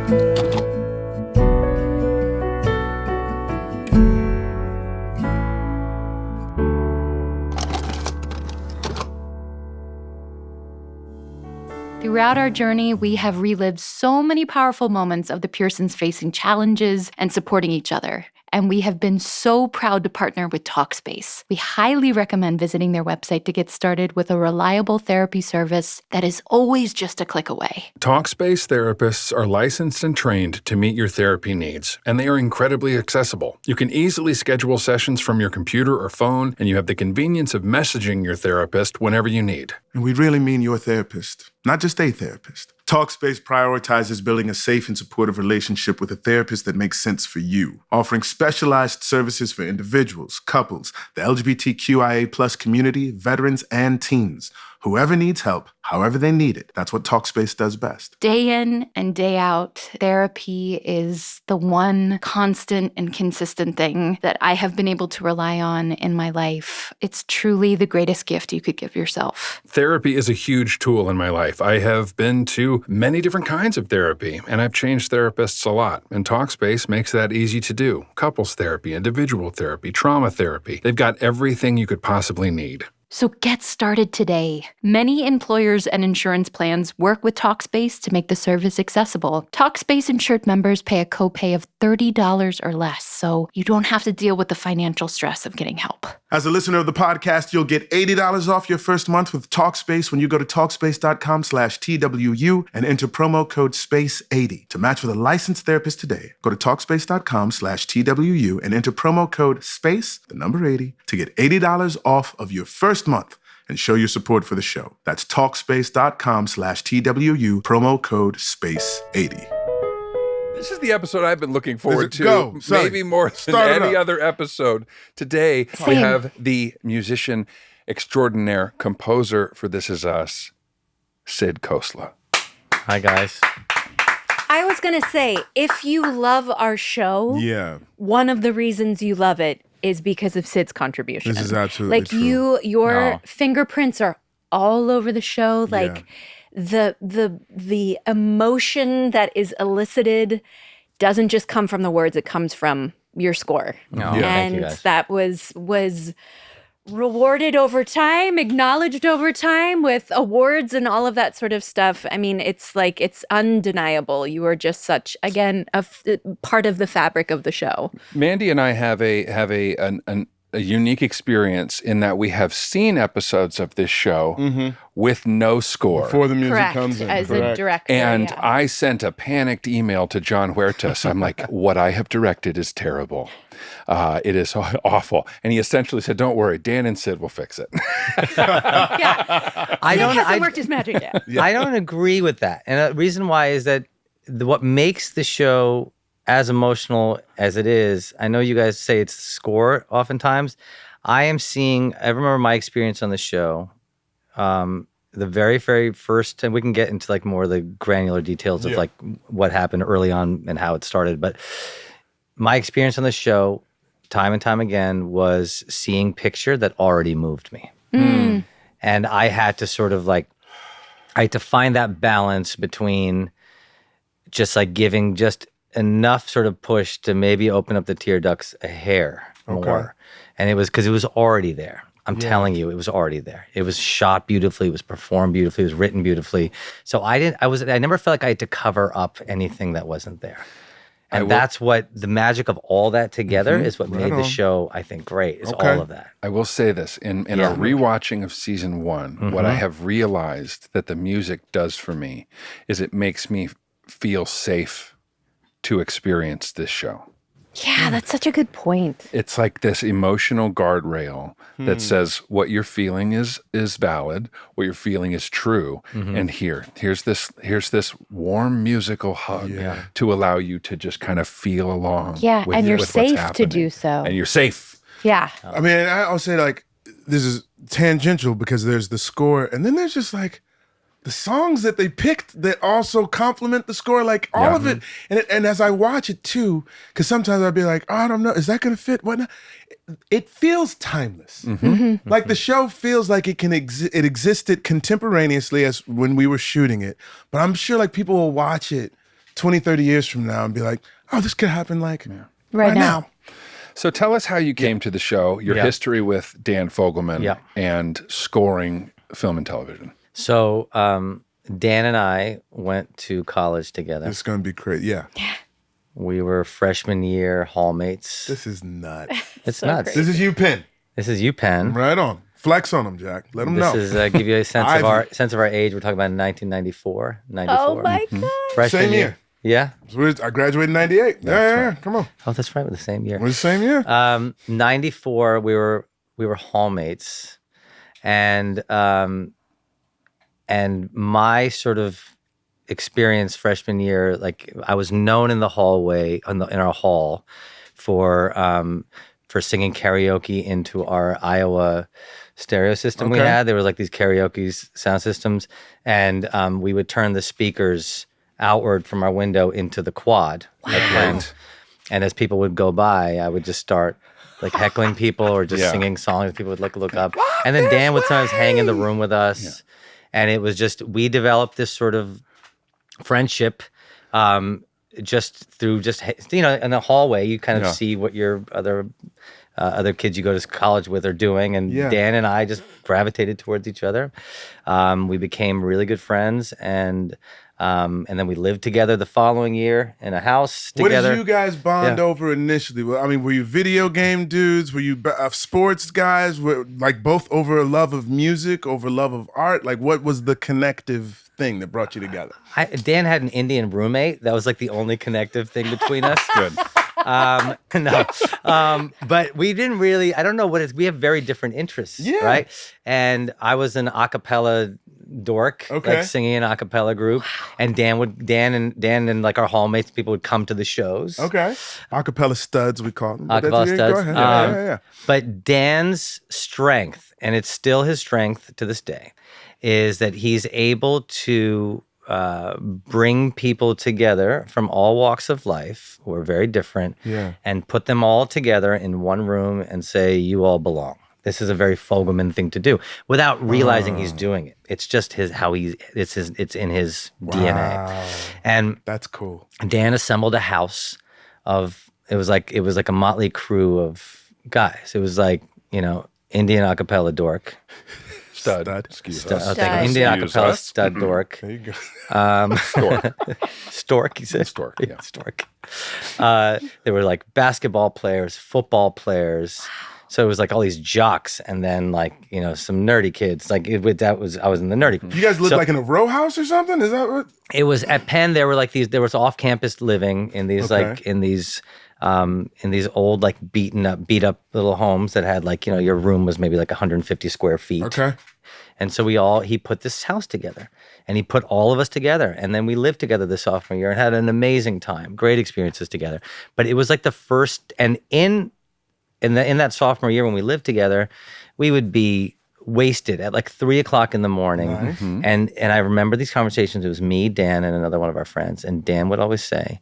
Throughout our journey, we have relived so many powerful moments of the Pearsons facing challenges and supporting each other. And we have been so proud to partner with Talkspace. We highly recommend visiting their website to get started with a reliable therapy service that is always just a click away. Talkspace therapists are licensed and trained to meet your therapy needs, and they are incredibly accessible. You can easily schedule sessions from your computer or phone, and you have the convenience of messaging your therapist whenever you need. And we really mean your therapist, not just a therapist. Talkspace prioritizes building a safe and supportive relationship with a therapist that makes sense for you, offering specialized services for individuals, couples, the LGBTQIA+ community, veterans, and teens. Whoever needs help, however they need it, that's what Talkspace does best. Day in and day out, therapy is the one constant and consistent thing that I have been able to rely on in my life. It's truly the greatest gift you could give yourself. Therapy is a huge tool in my life. I have been to many different kinds of therapy, and I've changed therapists a lot. And Talkspace makes that easy to do. Couples therapy, individual therapy, trauma therapy. They've got everything you could possibly need. So get started today. Many employers and insurance plans work with Talkspace to make the service accessible. Talkspace insured members pay a copay of $30 or less, so you don't have to deal with the financial stress of getting help. As a listener of the podcast, you'll get $80 off your first month with Talkspace when you go to Talkspace.com/TWU and enter promo code SPACE80 to match with a licensed therapist today. Go to Talkspace.com/TWU and enter promo code SPACE, the number 80, to get $80 off of your first month and show your support for the show. That's Talkspace.com/TWU, promo code SPACE80. This is the episode I've been looking forward to, maybe more than any other episode. Today, we have the musician extraordinaire, composer for This Is Us, Sid Khosla. Hi, guys. I was going to say, if you love our show, one of the reasons you love it is because of Sid's contribution. This is absolutely true. Your fingerprints are all over the show. The emotion that is elicited doesn't just come from the words, it comes from your score. Thank you guys. That was rewarded over time, acknowledged over time with awards and all of that sort of stuff. I mean, it's undeniable. You are just such, again, a part of the fabric of the show. Mandy and I have a unique experience in that we have seen episodes of this show with no score. Before the music Correct. comes in. As a director. And I sent a panicked email to John Huertas. I'm like, what I have directed is terrible. It is awful. And he essentially said, don't worry, Dan and Sid will fix it. Sid hasn't worked his magic yet. I don't agree with that. And the reason why is that what makes the show as emotional as it is, I know you guys say it's the score oftentimes. I remember my experience on the show, the very, very first, and we can get into like more of the granular details of like what happened early on and how it started. But my experience on the show, time and time again, was seeing picture that already moved me. And I had to find that balance between just like giving just enough sort of push to maybe open up the tear ducts a hair more. And it was because it was already there. I'm telling you, it was already there. It was shot beautifully, it was performed beautifully, it was written beautifully. So I never felt like I had to cover up anything that wasn't there. And that's what the magic of all that together is what made the show, I think, great, is all of that. I will say this, in our rewatching of season 1, what I have realized that the music does for me is it makes me feel safe to experience this show. Yeah, that's such a good point. It's like this emotional guardrail that says what you're feeling is valid, what you're feeling is true, and here's this warm musical hug to allow you to just kind of feel along. Yeah, and you're safe to do so. And you're safe. Yeah. I mean, I'll say like this is tangential because there's the score, and then there's just like the songs that they picked that also complement the score, like all of it. And as I watch it too, because sometimes I'd be like, oh, I don't know, is that going to fit? What? It feels timeless. Like the show feels like it existed contemporaneously as when we were shooting it. But I'm sure like people will watch it 20, 30 years from now and be like, oh, this could happen like Right now. So tell us how you came to the show, your history with Dan Fogelman and scoring film and television. So Dan and I went to college together. It's going to be crazy. Yeah. We were freshman year hallmates. This is nuts. It's so nuts. crazy. This is UPenn. This is UPenn. Right on. Flex on them, Jack. Let them know. This is give you a sense of our age. We're talking about 1994, 94. Oh my God. Freshman Same year. Yeah. So I graduated in 98. Yeah. Come on. Oh, that's right. We're the same year. We're the same year. 94. We were hallmates, and my sort of experience freshman year, like I was known in the hallway in our hall for singing karaoke into our Iowa stereo system we had. There was like these karaoke sound systems, and we would turn the speakers outward from our window into the quad. Wow. And as people would go by, I would just start like heckling people or just singing songs. People would look up. And then Dan would sometimes hang in the room with us. Yeah. And it was just, we developed this sort of friendship just through in the hallway, you kind of see what your other kids you go to college with are doing. And Dan and I just gravitated towards each other. We became really good friends, and then we lived together the following year in a house together. What did you guys bond over initially? Well, I mean, were you video game dudes? Were you sports guys? Were like both over a love of music, over love of art? Like, what was the connective thing that brought you together? Dan had an Indian roommate. That was like the only connective thing between us. Good. But we didn't really, I don't know what it is. We have very different interests, right? And I was an a cappella dork, like singing in an a cappella group. And Dan and like our hallmates, people would come to the shows. Okay. A cappella studs, we call them. A cappella studs. Go ahead. But Dan's strength, and it's still his strength to this day, is that he's able to bring people together from all walks of life who are very different and put them all together in one room and say, you all belong. This is a very Fogelman thing to do without realizing he's doing it. It's just it's in his DNA. And that's cool. Dan assembled a house of, it was like a motley crew of guys. It was like, Indian a cappella dork. Stud. Excuse us. Indian acapella stud dork. There you go. Stork, you said? Stork, yeah. Stork. There were like basketball players, football players. So it was like all these jocks, and then like, some nerdy kids. Like I was in the nerdy. You guys lived like in a row house or something? Is that what? It was at Penn. There was off-campus living in these in these old, like beat up little homes that had like, your room was maybe like 150 square feet. Okay. And so he put this house together, and he put all of us together. And then we lived together the sophomore year and had an amazing time, great experiences together. But it was like the first, and in that sophomore year when we lived together, we would be wasted at like 3:00 in the morning. Nice. And I remember these conversations. It was me, Dan, and another one of our friends. And Dan would always say,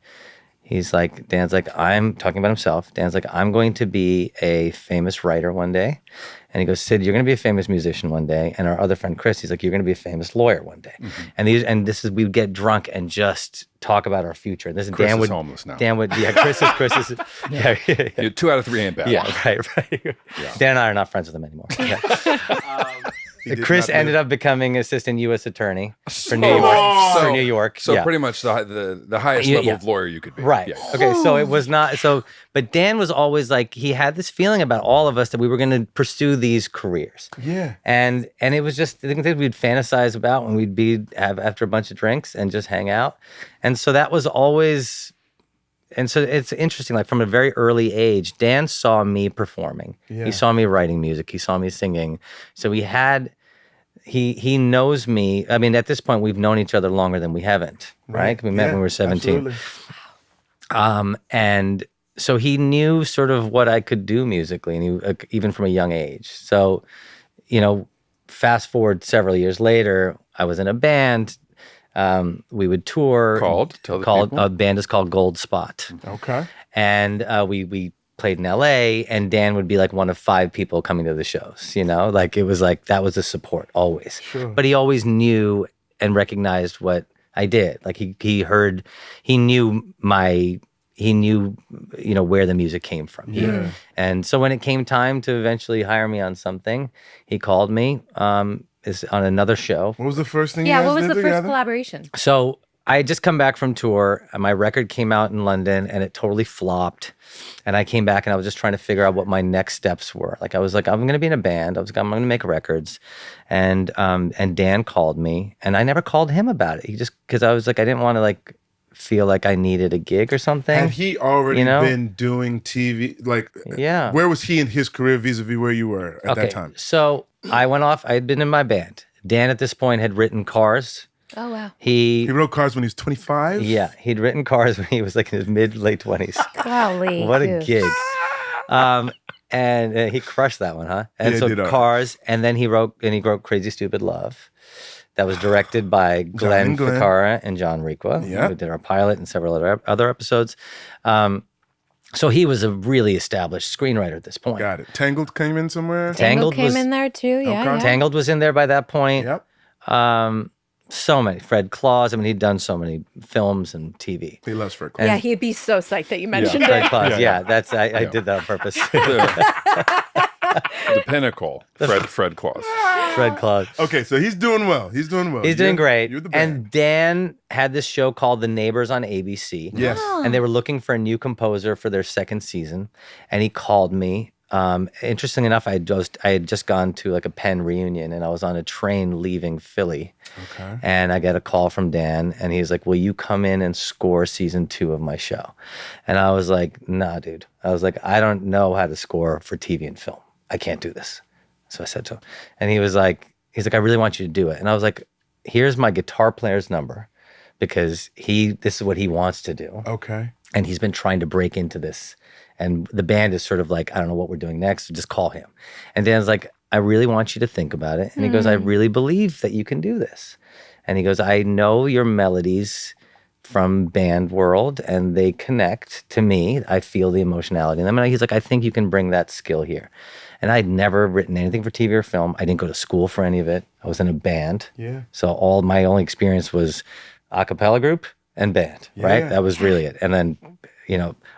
Dan's like, I'm talking about himself. Dan's like, I'm going to be a famous writer one day. And he goes, Sid, you're going to be a famous musician one day. And our other friend, Chris, he's like, you're going to be a famous lawyer one day. And we would get drunk and just talk about our future. And Chris is homeless now. Chris is, Yeah, 2 out of 3 ain't bad. Yeah, right. Yeah. Dan and I are not friends with him anymore. Chris ended up becoming assistant U.S. attorney for New York. So pretty much the highest level of lawyer you could be. Right. Yeah. Okay. So it was not so. But Dan was always like, he had this feeling about all of us that we were going to pursue these careers. Yeah. And it was just things we'd fantasize about when we'd have after a bunch of drinks and just hang out. And so that was always. And so it's interesting, like from a very early age, Dan saw me performing. Yeah. He saw me writing music. He saw me singing. So he knows me. I mean, at this point, we've known each other longer than we haven't, right? We met when we were 17. Absolutely. And so he knew sort of what I could do musically, and even from a young age. So, fast forward several years later, I was in a band. We would tour. A band is called Gold Spot. Okay. And we played in LA, and Dan would be like one of 5 people coming to the shows, like it was like that was the support always. Sure. But he always knew and recognized what I did. Like he knew where the music came from. And so when it came time to eventually hire me on something, he called me is on another show. What was the first thing? Yeah, what was the first collaboration? So I had just come back from tour, and my record came out in London, and it totally flopped. And I came back, and I was just trying to figure out what my next steps were. Like I was like, I'm going to be in a band. I was like, I'm going to make records, and Dan called me, and I never called him about it. He just because I was like, I didn't want to like feel like I needed a gig or something. Had he already been doing TV? Like, where was he in his career vis-a-vis where you were at that time? So I went off. I had been in my band. Dan at this point had written Cars. Oh, wow. He wrote Cars when he was 25? Yeah, he'd written Cars when he was like in his late 20s. Golly. What a gig. And he crushed that one, huh? And so Cars, and then he wrote Crazy Stupid Love. That was directed by Glenn Ficarra and John Requa. Yeah. We did our pilot and several other episodes. So he was a really established screenwriter at this point. Got it. Tangled came in somewhere? Tangled came in there too, yeah. Tangled was in there by that point. Yep. So many. Fred Claus. I mean, he'd done so many films and TV. He loves Fred Claus. Yeah, he'd be so psyched that you mentioned Fred it. Claus. That's I did that on purpose. The pinnacle, Fred Claus. Fred Claus. Okay, so he's doing well. He's doing well. He's doing great. You're the band. And Dan had this show called The Neighbors on ABC. Yes. And they were looking for a new composer for their second season. And he called me. Interesting enough, I had just gone to like a Penn reunion, and I was on a train leaving Philly. Okay. And I got a call from Dan, and he's like, "Will you come in and score season 2 of my show?" And I was like, "Nah, dude." I was like, "I don't know how to score for TV and film. I can't do this." So I said to him, and he's like, "I really want you to do it." And I was like, "Here's my guitar player's number, because this is what he wants to do." Okay. And he's been trying to break into this. And the band is sort of like, I don't know what we're doing next, so just call him. And Dan's like, "I really want you to think about it." And he goes, "I really believe that you can do this." And he goes, "I know your melodies from band world, and they connect to me. I feel the emotionality in them." And he's like, "I think you can bring that skill here." And I'd never written anything for TV or film. I didn't go to school for any of it. I was in a band. Yeah. So my only experience was a cappella group and band, right? That was really it. And then,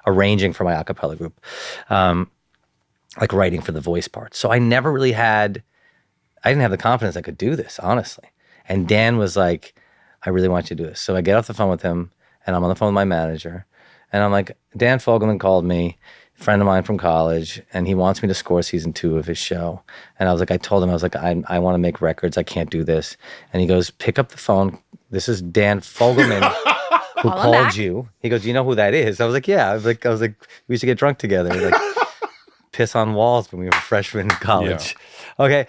arranging for my a cappella group, like writing for the voice part. So I didn't have the confidence I could do this, honestly. And Dan was like, "I really want you to do this." So I get off the phone with him, and I'm on the phone with my manager, and I'm like, "Dan Fogelman called me, a friend of mine from college, and he wants me to score season 2 of his show." And I told him, I want to make records. I can't do this. And he goes, "Pick up the phone. This is Dan Fogelman who called you." He goes, "Do you know who that is?" I was like, "Yeah." I was like, "We used to get drunk together. Like piss on walls when we were freshmen in college." Yeah. Okay.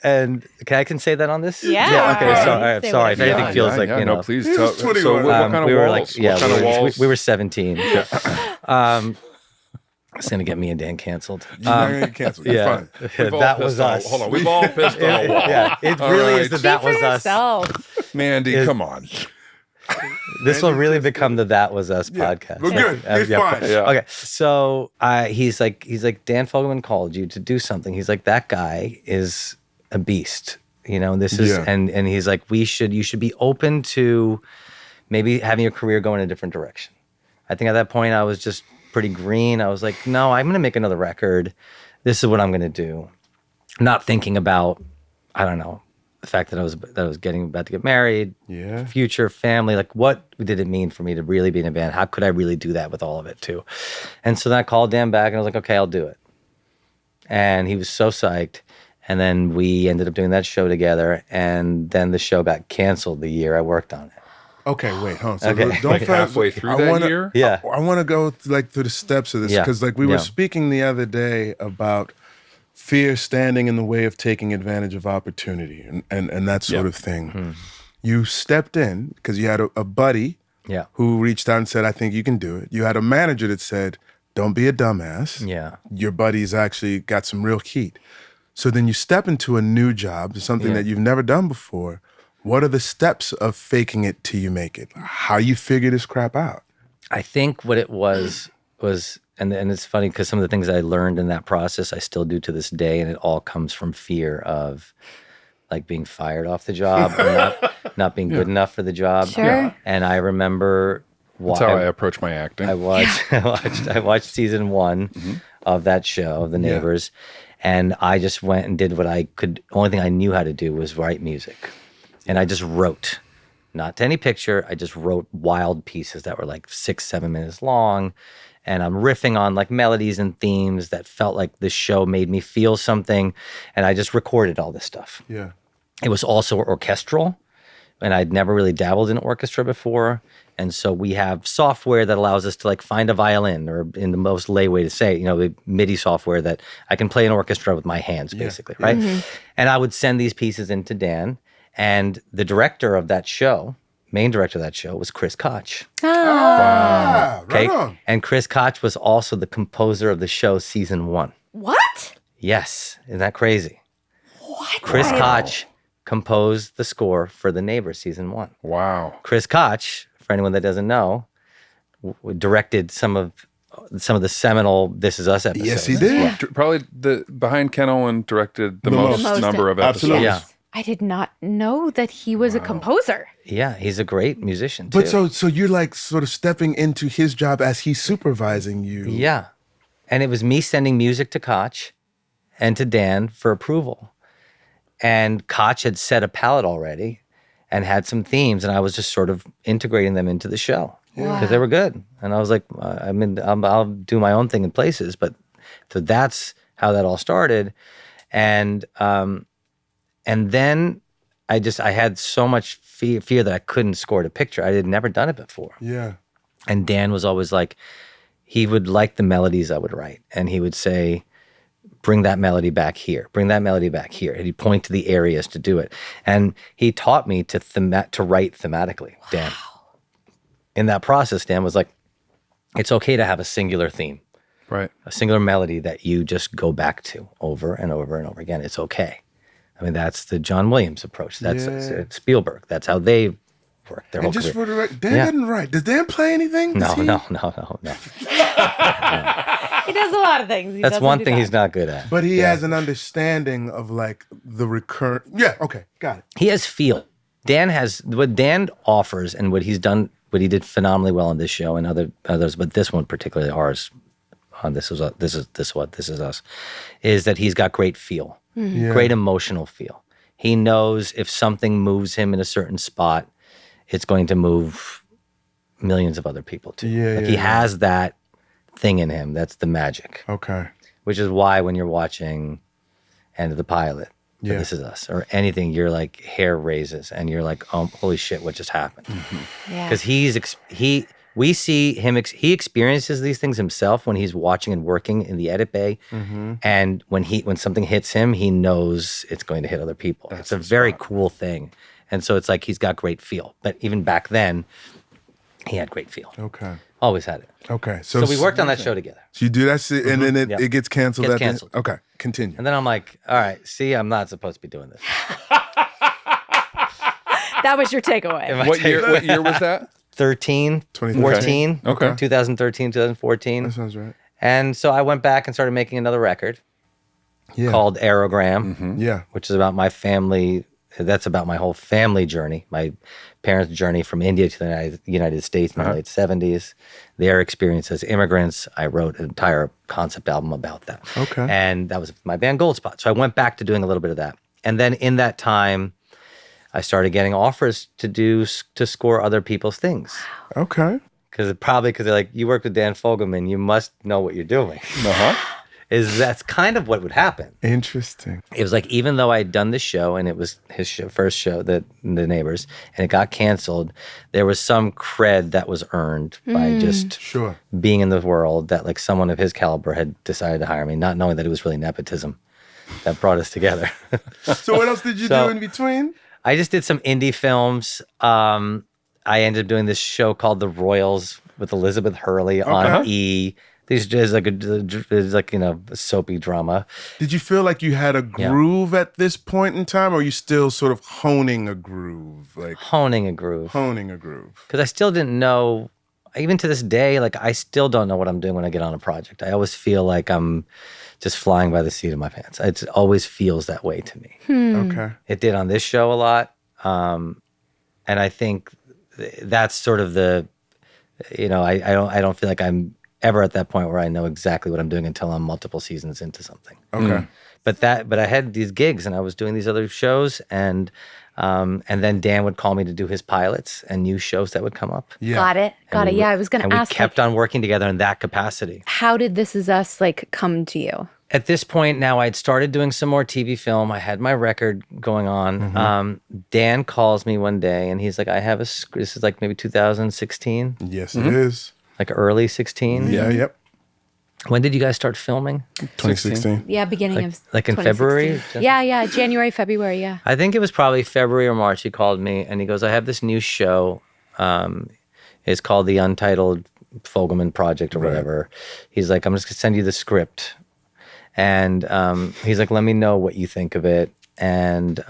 And I can say that on this? Yeah. Okay. Sorry. If anything feels like, No, please tell. So what kind of we walls? were like, what kind of walls? We were 17. It's going to get me and Dan canceled. You're not going to get canceled. You're fine. That was us. Hold on. We've all pissed on a wall. Yeah. It really is that was us. Mandy, come on. This will really become the That Was Us podcast. We're good. It's fine. Yeah. Okay. So he's like, Dan Fogelman called you to do something. He's like, that guy is a beast. This is, and he's like, you should be open to maybe having your career go in a different direction. I think at that point I was just pretty green. I was like, no, I'm going to make another record. This is what I'm going to do. Not thinking about, I don't know, the fact that I was about to get married, future family. Like, what did it mean for me to really be in a band? How could I really do that with all of it too? And so then I called Dan back and I was like, okay, I'll do it. And he was so psyched. And then we ended up doing that show together. And then the show got canceled the year I worked on it. Okay, wait, hold on. So don't halfway through that year? Yeah. I want to go through the steps of this, because we were speaking the other day about fear standing in the way of taking advantage of opportunity and that sort of thing. Mm-hmm. You stepped in because you had a buddy who reached out and said, "I think you can do it." You had a manager that said, "Don't be a dumbass." Yeah. Your buddy's actually got some real heat. So then you step into a new job, something that you've never done before. What are the steps of faking it till you make it? How you figure this crap out? I think what it was, and it's funny because some of the things I learned in that process, I still do to this day, and it all comes from fear of like being fired off the job or not being good enough for the job. Sure. Yeah. And I remember That's how I approach my acting. I watched season 1 of that show, of The Neighbors, and I just went and did what I could. Only thing I knew how to do was write music, and I just wrote, not to any picture. I just wrote wild pieces that were like 6-7 minutes long, and I'm riffing on like melodies and themes that felt like this show made me feel something, and I just recorded all this stuff. Yeah. It was also orchestral, and I'd never really dabbled in orchestra before. And so we have software that allows us to like find a violin, or in the most lay way to say it, the MIDI software that I can play an orchestra with my hands, basically, right? And I would send these pieces into Dan, and the director of that show, main director of that show, was Chris Koch. Wow. Okay, Right on. and Chris Koch was also the composer of the show season 1. What? Yes, isn't that crazy? What? Chris Koch composed the score for The Neighbors season 1. Wow. Chris Koch, for anyone that doesn't know, directed some of the seminal "This Is Us" episodes. Yes, he did. Probably behind Ken Owen directed the The most most. number of episodes. Absolutely. Yeah, I did not know that he was a composer. yeah, he's a great musician too. But so you're like sort of stepping into his job as he's supervising you. Yeah, and it was me sending music to Koch and to Dan for approval, and Koch had set a palette already and had some themes, and I was just sort of integrating them into the show because they were good. And I was like, I'll do my own thing in places, but so that's how that all started. And then I had so much fear that I couldn't score the picture. I had never done it before. Yeah. And Dan was always like, he would like the melodies I would write, and he would say, bring that melody back here, bring that melody back here. And he'd point to the areas to do it. And he taught me to write thematically, Dan. In that process, Dan was like, it's okay to have a singular theme, Right. a singular melody that you just go back to over and over and over again. It's okay. I mean, that's the John Williams approach. That's Spielberg. That's how they work their whole And just career. for the record, Dan doesn't write. Does Dan play anything? No. He does a lot of things. He That's doesn't one do thing that. he's not good at. But he has an understanding of like the recurrent. Yeah. Okay. Got it. He has feel. Dan has what Dan offers, and what he's done, what he did phenomenally well on this show and others, but this one particularly, ours, on This Is Us, is that he's got great feel, great emotional feel. He knows if something moves him in a certain spot, it's going to move millions of other people too. He has that thing in him. That's the magic. Okay. Which is why when you're watching End of the Pilot, or This Is Us, or anything, you're like hair raises and you're like, oh, holy shit, what just happened? Because we see him, he experiences these things himself when he's watching and working in the edit bay. And when something hits him, he knows it's going to hit other people. It's a very cool thing. And so it's like he's got great feel. But even back then, he had great feel. Okay. Always had it. Okay. So we worked on that show together. So you do that shit, and then it gets canceled. Gets at the end? canceled. Okay. Continue. And then I'm like, all right, see, I'm not supposed to be doing this. That was your takeaway. What year was that? 13, 2013. 14, Okay. 2013, 2014. That sounds right. And so I went back and started making another record Yeah. called Aerogram, Yeah. which is about my family. That's about my whole family journey, my parents' journey from India to the United States in the late 70s, their experience as immigrants. I wrote an entire concept album about that. Okay. And that was my band Goldspot. So I went back to doing a little bit of that. And then in that time, I started getting offers to score other people's things. Okay. Because they're like, you work with Dan Fogelman, you must know what you're doing. That's kind of what would happen. Interesting. It was like, even though I had done this show and it was his first show, The Neighbors, and it got canceled, there was some cred that was earned by just Sure. being in the world, that like someone of his caliber had decided to hire me, not knowing that it was really nepotism that brought us together. So what else did you do in between? I just did some indie films. I ended up doing this show called The Royals with Elizabeth Hurley on E! This is like a soapy drama. Did you feel like you had a groove at this point in time, or are you still sort of honing a groove? Like Honing a groove. honing a groove. Because I still didn't know even to this day, like I still don't know what I'm doing when I get on a project. I always feel like I'm just flying by the seat of my pants. It always feels that way to me. Okay. It did on this show a lot. And I think that's sort of the, I don't feel like I'm ever at that point where I know exactly what I'm doing until I'm multiple seasons into something. Okay. But I had these gigs and I was doing these other shows and then Dan would call me to do his pilots and new shows that would come up. Yeah. Got it. And Yeah, I was going and to we ask. kept on working together in that capacity. How did This Is Us like come to you? At this point now, I'd started doing some more TV film. I had my record going on. Dan calls me one day and he's like, I have this is like maybe 2016, Yes, it is. like early 16. Yeah, yep. When did you guys start filming? 2016. Yeah, beginning of Like in 2016. February? Yeah, January, February, yeah. I think it was probably February or March. He called me and he goes, I have this new show. It's called the Untitled Fogelman Project or whatever. He's like, I'm just going to send you the script. And he's like, let me know what you think of it. And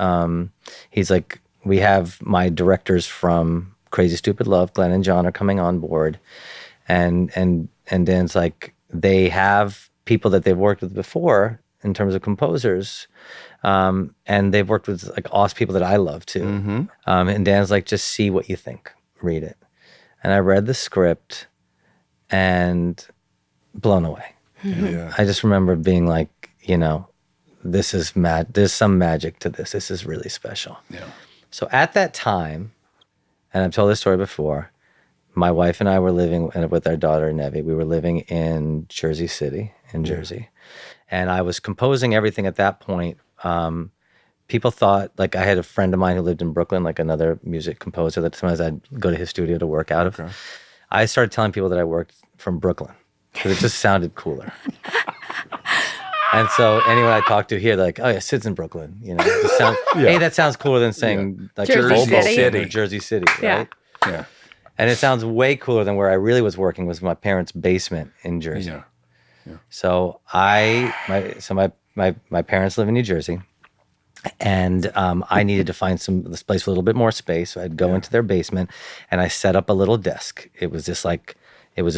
he's like, we have my directors from Crazy Stupid Love, Glenn and John, are coming on board. And Dan's like, they have people that they've worked with before in terms of composers. And they've worked with like awesome people that I love too. And Dan's like, just see what you think, read it. And I read the script and blown away. Yeah. I just remember being like, this is there's some magic to this. This is really special. Yeah. So at that time, and I've told this story before, my wife and I were living with our daughter, Nevi. We were living in Jersey City, in Jersey. And I was composing everything at that point. People thought, like I had a friend of mine who lived in Brooklyn, like another music composer that sometimes I'd go to his studio to work out of. I started telling people that I worked from Brooklyn because it just sounded cooler. And so anyone I talked to here, they're like, oh yeah, Sid's in Brooklyn. Hey, that sounds cooler than saying like Jersey Hoboken City. or Jersey City, Yeah. right? Yeah. And it sounds way cooler than where I really was working was my parents' basement in Jersey. Yeah. So my parents live in New Jersey, and I needed to find this place with a little bit more space. So I'd go into their basement, and I set up a little desk. It was this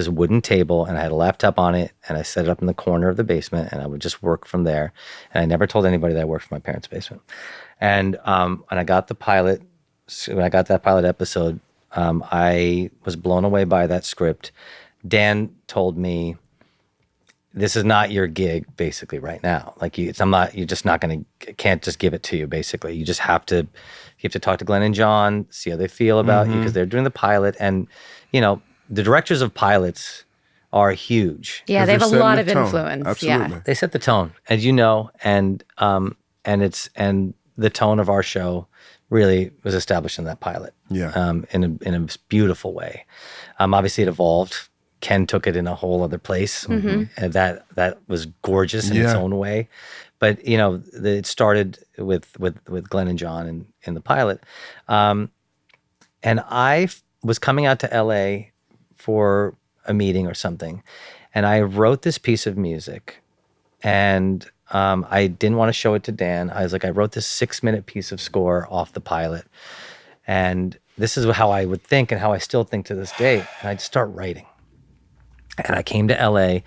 wooden table, and I had a laptop on it, and I set it up in the corner of the basement, and I would just work from there. And I never told anybody that I worked from my parents' basement. And I got the pilot. When I got that pilot episode, I was blown away by that script. Dan told me, this is not your gig basically right now. Like you're just not going to, can't just give it to you basically. You just have to talk to Glenn and John, see how they feel about you because they're doing the pilot. And, the directors of pilots are huge. Yeah, they have a setting lot the of tone. influence. Absolutely. Yeah. They set the tone, as you know, and the tone of our show really was established in that pilot. Yeah. In a beautiful way. Obviously, it evolved. Ken took it in a whole other place, and that was gorgeous in its own way. But it started with Glenn and John in the pilot, and I was coming out to LA for a meeting or something, and I wrote this piece of music, and I didn't want to show it to Dan. I was like, I wrote this 6-minute piece of score off the pilot, and this is how I would think and how I still think to this day. And I'd start writing. And I came to LA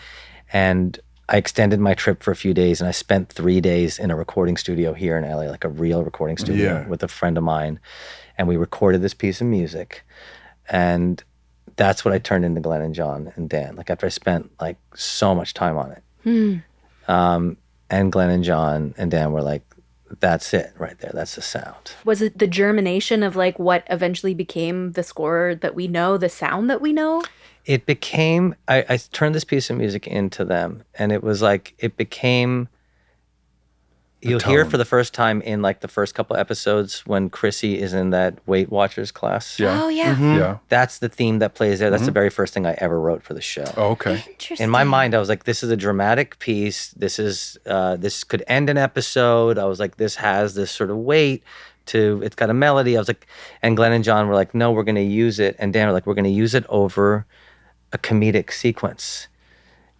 and I extended my trip for a few days, and I spent 3 days in a recording studio here in LA, like a real recording studio with a friend of mine. And we recorded this piece of music. And that's what I turned into Glenn and John and Dan. Like after I spent like so much time on it. And Glenn and John and Dan were like, that's it right there. That's the sound. Was it the germination of like what eventually became the score that we know, the sound that we know? It became, I turned this piece of music into them, and it was like, it became, you'll hear it for the first time in like the first couple episodes when Chrissy is in that Weight Watchers class. Yeah. Oh, yeah. Yeah. That's the theme that plays there. That's the very first thing I ever wrote for the show. Oh, okay. Interesting. In my mind, I was like, this is a dramatic piece. This could end an episode. I was like, this has this sort of weight to, it's got a melody. I was like, and Glenn and John were like, no, we're going to use it. And Dan were like, we're going to use it over a comedic sequence.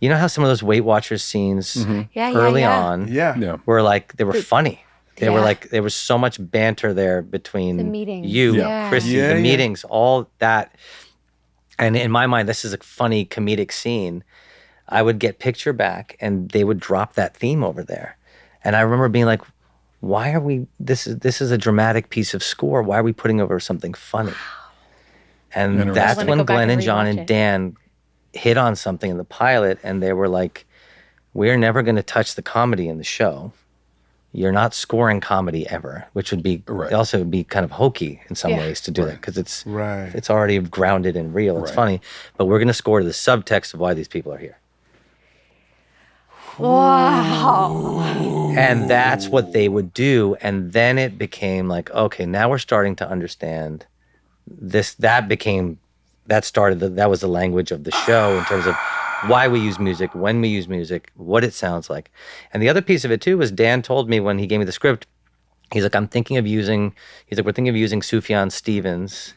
You know how some of those Weight Watchers scenes early on Yeah. were like, they were funny. They were Yeah. like, there was so much banter there between The meetings. you, Yeah. Chrissy, Yeah, the yeah. meetings, all that. And in my mind, this is a funny comedic scene. I would get picture back and they would drop that theme over there. And I remember being like, why are we, this is a dramatic piece of score. Why are we putting over something funny? And that's when Glenn and John and Dan hit on something in the pilot, and they were like, we're never going to touch the comedy in the show. You're not scoring comedy ever, which would be also be kind of hokey in some ways to do that, because it's already grounded and real. It's funny, but we're going to score to the subtext of why these people are here. Wow. And that's what they would do. And then it became like, okay, now we're starting to understand this. That was the language of the show in terms of why we use music, when we use music, what it sounds like. And the other piece of it too was Dan told me when he gave me the script, he's like, we're thinking of using Sufjan Stevens,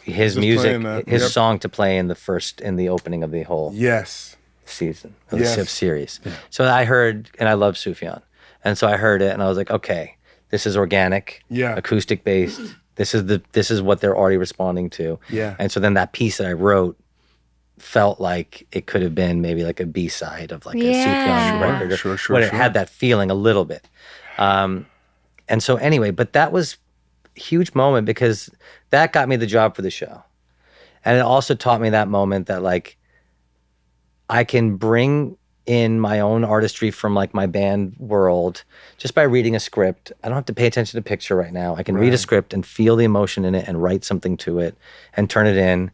his music, his song to play in the opening of the whole season of the series. Yeah. So I heard, and I love Sufjan. And so I heard it and I was like, okay, this is organic, acoustic based. This is what they're already responding to. Yeah. And so then that piece that I wrote felt like it could have been maybe like a B-side of like a Sufjan record. Sure. It had that feeling a little bit. And so anyway, but that was a huge moment because that got me the job for the show. And it also taught me that moment that like I can bring in my own artistry from like my band world just by reading a script. I don't have to pay attention to picture right now. I can read a script and feel the emotion in it and write something to it and turn it in,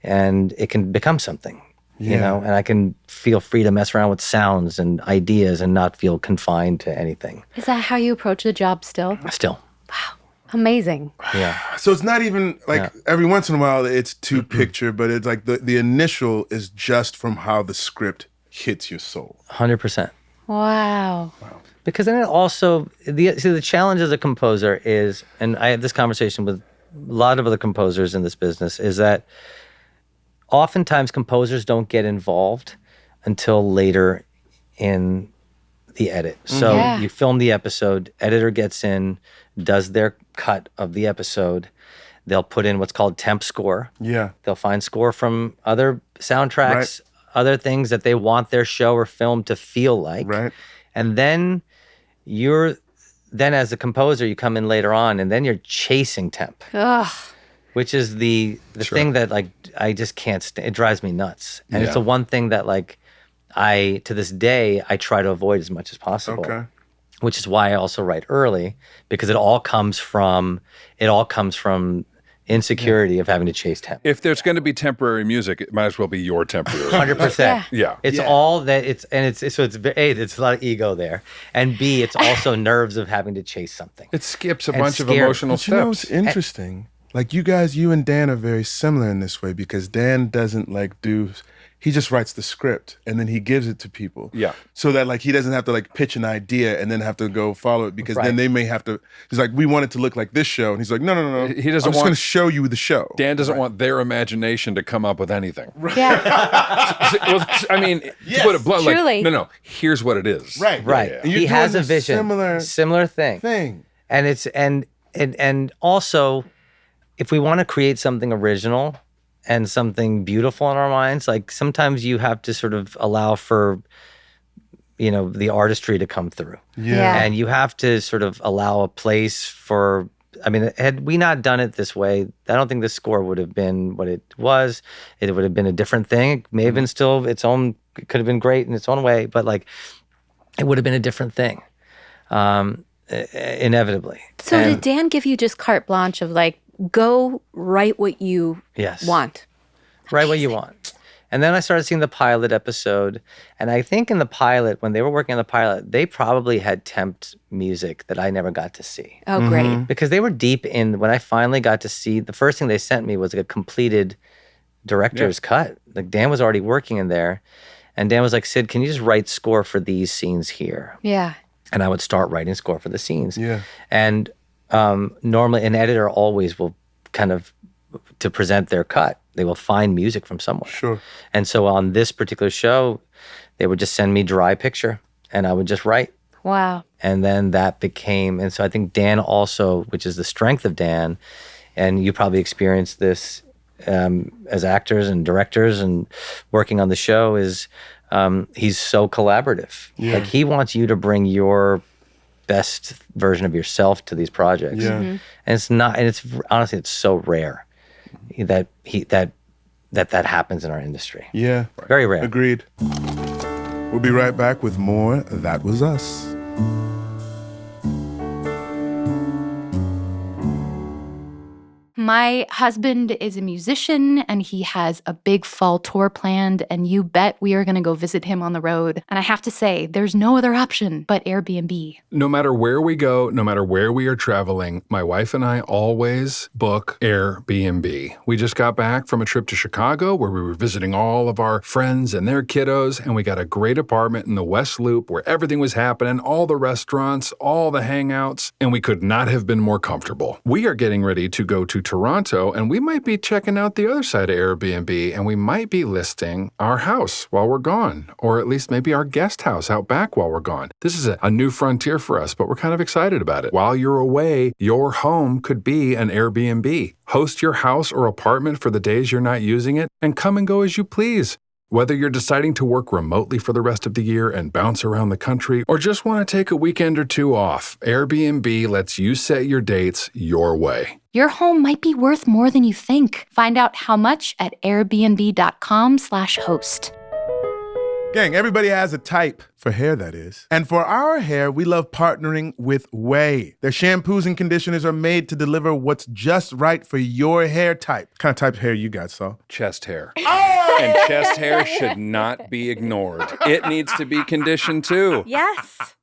and it can become something, you know, and I can feel free to mess around with sounds and ideas and not feel confined to anything. Is that how you approach the job still? Still. Wow. Amazing. Yeah. So it's not even like every once in a while it's to picture, but it's like the initial is just from how the script hits your soul. 100%. Wow. Because then it also, the challenge as a composer is, and I had this conversation with a lot of other composers in this business, is that oftentimes composers don't get involved until later in the edit. So you film the episode, editor gets in, does their cut of the episode. They'll put in what's called temp score. Yeah. They'll find score from other soundtracks, other things that they want their show or film to feel like. Right. And then as a composer, you come in later on and then you're chasing temp. Ugh. Which is the thing that like I just can't stand. It drives me nuts. And it's the one thing that like to this day I try to avoid as much as possible. Okay. Which is why I also write early, because it all comes from insecurity of having to chase temp. If there's going to be temporary music, it might as well be your temporary. 100%. Yeah. It's all that it's a lot of ego there, and B, it's also nerves of having to chase something. It skips a bunch of emotional steps. You know what's interesting? Like you and Dan are very similar in this way, because Dan doesn't he just writes the script and then he gives it to people. Yeah. So that like he doesn't have to like pitch an idea and then have to go follow it, because then they may have to. He's like, we want it to look like this show, and he's like, no. He doesn't. I'm just going to show you the show. Dan doesn't want their imagination to come up with anything. Right. Yeah. Well, I mean, to put it bluntly, like, no. Here's what it is. Right. Yeah. He has a vision. Similar thing. And it's and also, if we want to create something original and something beautiful in our minds, like sometimes you have to sort of allow for, the artistry to come through. Yeah. And you have to sort of allow a place for, had we not done it this way, I don't think this score would have been what it was. It would have been a different thing. It may have been still its own, it could have been great in its own way, but like it would have been a different thing. Inevitably. So did Dan give you just carte blanche of like, go write what you want? Write what you want. And then I started seeing the pilot episode. And I think in the pilot, when they were working on the pilot, they probably had temped music that I never got to see. Oh, great. Because they were deep in, when I finally got to see, the first thing they sent me was like a completed director's cut. Like Dan was already working in there. And Dan was like, Sid, can you just write score for these scenes here? Yeah. And I would start writing score for the scenes. Yeah. And normally an editor always will kind of, to present their cut, they will find music from somewhere. Sure. And so on this particular show, they would just send me dry picture and I would just write. Wow. And then that became, and so I think Dan also, which is the strength of Dan, and you probably experienced this as actors and directors and working on the show is he's so collaborative. Like he wants you to bring your best version of yourself to these projects. Yeah. And it's not, and it's honestly, it's so rare that that happens in our industry. Yeah. Very rare. Agreed. We'll be right back with more That Was Us. My husband is a musician and he has a big fall tour planned, and you bet we are going to go visit him on the road. And I have to say, there's no other option but Airbnb. No matter where we go, no matter where we are traveling, my wife and I always book Airbnb. We just got back from a trip to Chicago where we were visiting all of our friends and their kiddos, and we got a great apartment in the West Loop where everything was happening, all the restaurants, all the hangouts, and we could not have been more comfortable. We are getting ready to go to Toronto, and we might be checking out the other side of Airbnb, and we might be listing our house while we're gone, or at least maybe our guest house out back while we're gone. This is a new frontier for us, but we're kind of excited about it. While you're away, your home could be an Airbnb. Host your house or apartment for the days you're not using it, and come and go as you please. Whether you're deciding to work remotely for the rest of the year and bounce around the country, or just want to take a weekend or two off, Airbnb lets you set your dates your way. Your home might be worth more than you think. Find out how much at airbnb.com/host. Gang, everybody has a type for hair, that is. And for our hair, we love partnering with Way. Their shampoos and conditioners are made to deliver what's just right for your hair type. What kind of type of hair you got, Saul? Chest hair. And chest hair should not be ignored. It needs to be conditioned too. Yes.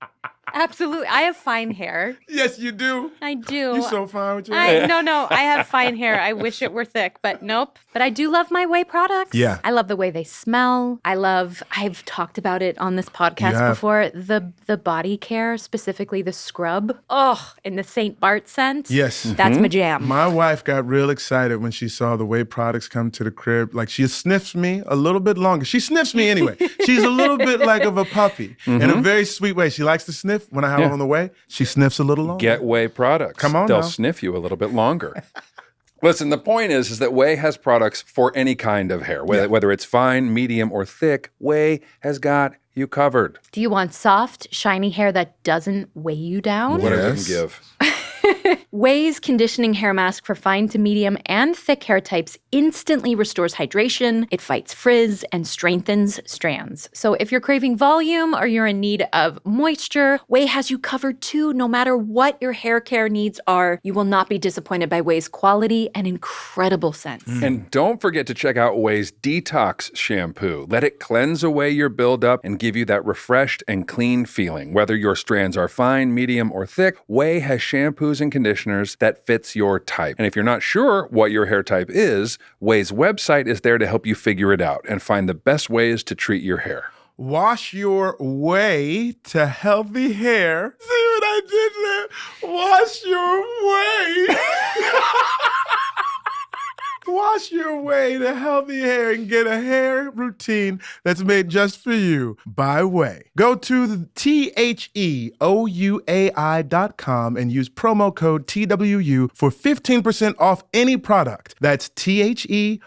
Absolutely. I have fine hair. Yes, you do. I do. You're so fine with your hair. No. I have fine hair. I wish it were thick, but nope. But I do love my Way products. Yeah. I love the way they smell. I've talked about it on this podcast before. The body care, specifically the scrub. Oh, and the St. Bart scent. Yes. That's my jam. My wife got real excited when she saw the Way products come to the crib. Like, she sniffs me a little bit longer. She sniffs me anyway. She's a little bit like of a puppy in a very sweet way. She likes to sniff when I have her on the way. She sniffs a little longer. Get Way products. Come on They'll now. sniff you a little bit longer. Listen, the point is that Way has products for any kind of hair. Whether it's fine, medium, or thick, Way has got you covered. Do you want soft, shiny hair that doesn't weigh you down? Whatever Yes. you can give. Way's conditioning hair mask for fine to medium and thick hair types instantly restores hydration, it fights frizz, and strengthens strands. So if you're craving volume or you're in need of moisture, Way has you covered too. No matter what your hair care needs are, you will not be disappointed by Way's quality and incredible scents. And don't forget to check out Way's Detox Shampoo. Let it cleanse away your buildup and give you that refreshed and clean feeling. Whether your strands are fine, medium, or thick, Way has shampoos and conditioners that fits your type. And if you're not sure what your hair type is, Way's website is there to help you figure it out and find the best ways to treat your hair. Wash your way to healthy hair. See what I did there? Wash your way. Wash your way to healthy hair and get a hair routine that's made just for you by Way. Go to the THEOUAI.com and use promo code TWU for 15% off any product. That's THEOUAI.com,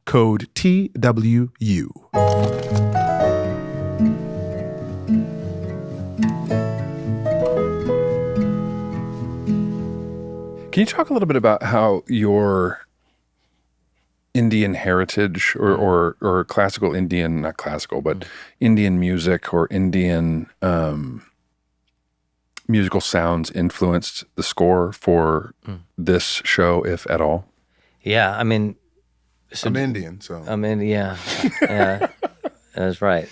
code TWU. Can you talk a little bit about how your Indian heritage or classical Indian, not classical, but Indian music or Indian musical sounds influenced the score for this show, if at all? Yeah, I mean, I'm Indian, so. I mean, yeah. That's right.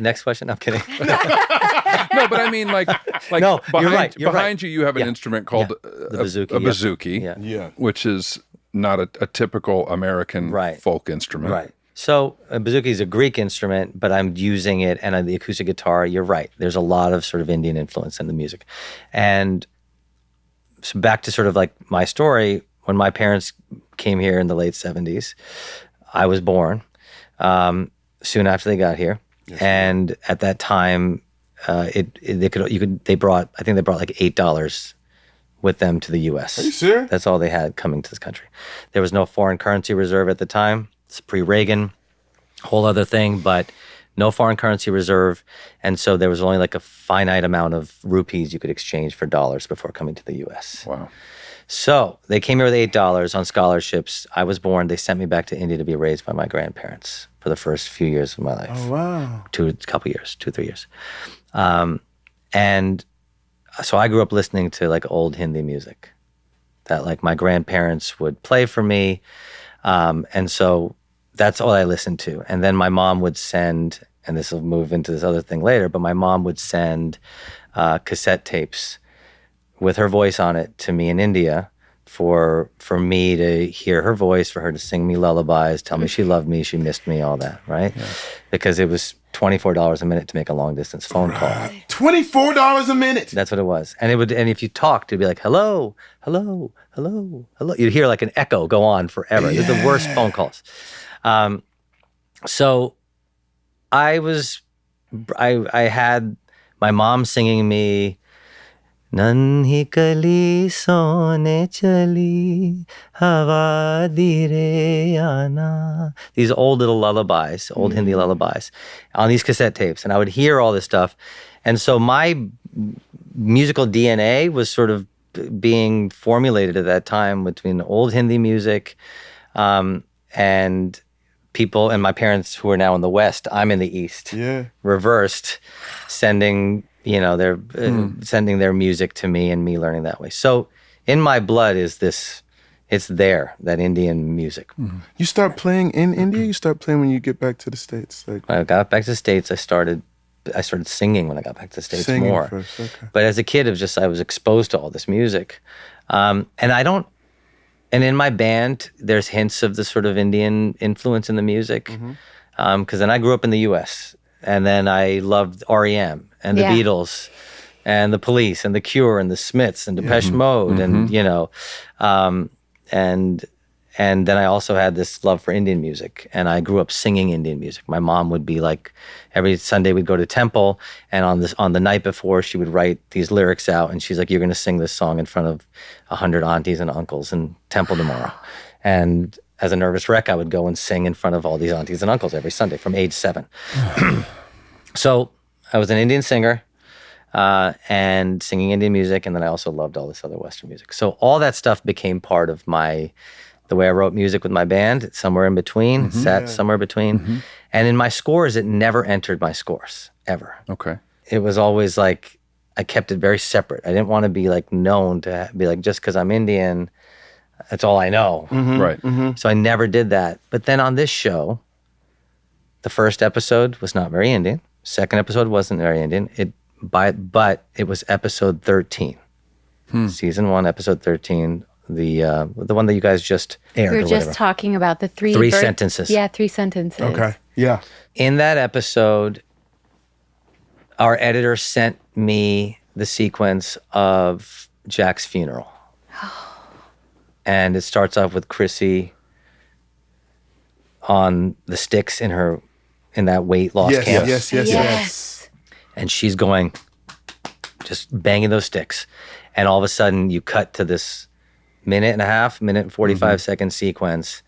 Next question. I'm kidding. No, but I mean, like No, behind, you're right, you're behind right. you, you have an Yeah. instrument called The bouzouki, a yeah. bouzouki, Yeah. Yeah. which is not a typical American Right. folk instrument. Right. So a bouzouki is a Greek instrument, but I'm using it, and the acoustic guitar, you're right. There's a lot of sort of Indian influence in the music. And so back to sort of like my story, when my parents came here in the late 70s, I was born soon after they got here. Yes, and at that time, they brought like $8 with them to the U.S. Are you serious? That's all they had coming to this country. There was no foreign currency reserve at the time. It's pre-Reagan, whole other thing, but no foreign currency reserve. And so there was only like a finite amount of rupees you could exchange for dollars before coming to the U.S. Wow. So they came here with $8 on scholarships. I was born. They sent me back to India to be raised by my grandparents for the first few years of my life. Oh, wow. 2, 3 years. And so I grew up listening to like old Hindi music that like my grandparents would play for me. And so that's all I listened to. And then my mom would send, and this will move into this other thing later, but my mom would send cassette tapes with her voice on it to me in India for me to hear her voice, for her to sing me lullabies, tell me she loved me, she missed me, all that, right? Yeah. Because it was $24 a minute to make a long distance phone call. $24 a minute. That's what it was. And if you talked, it'd be like, hello, hello, hello, hello. You'd hear like an echo go on forever. Yeah. They're the worst phone calls. So I had my mom singing me, Nanhi kali sone chali, hawa dire aana. These old little lullabies, old Hindi lullabies, on these cassette tapes. And I would hear all this stuff. And so my musical DNA was sort of being formulated at that time between old Hindi music and people, and my parents who are now in the West, I'm in the East, reversed, sending sending their music to me and me learning that way. So in my blood is this, it's there, that Indian music. Mm-hmm. You start playing in India? You start playing when you get back to the States? Like, when I got back to the States, I started singing when I got back to the States more. First, okay. But as a kid, I was exposed to all this music. And in my band, there's hints of the sort of Indian influence in the music. Because then I grew up in the U.S., and then I loved REM and the Beatles and the Police and the Cure and the Smiths and Depeche Mode and and then I also had this love for Indian music, and I grew up singing Indian music. My mom would be like, every Sunday we'd go to temple, and on the night before she would write these lyrics out, and she's like, "You're going to sing this song in front of 100 aunties and uncles in temple tomorrow." And as a nervous wreck, I would go and sing in front of all these aunties and uncles every Sunday from age 7. So I was an Indian singer and singing Indian music, and then I also loved all this other Western music. So all that stuff became part of the way I wrote music with my band. It's somewhere in between, somewhere between. And in my scores, it never entered my scores, ever. Okay. It was always like, I kept it very separate. I didn't want to be like known to be like, just because I'm Indian, that's all I know. Right. So I never did that. But then on this show, the first episode was not very Indian. Second episode wasn't very Indian. But it was episode 13. Season 1, episode 13. The one that you guys just aired. We were just talking about the three sentences. Yeah, 3 sentences. Okay. Yeah. In that episode, our editor sent me the sequence of Jack's funeral. And it starts off with Chrissy on the sticks in that weight loss camp. Yes. And she's going, just banging those sticks. And all of a sudden you cut to this minute and 45 second sequence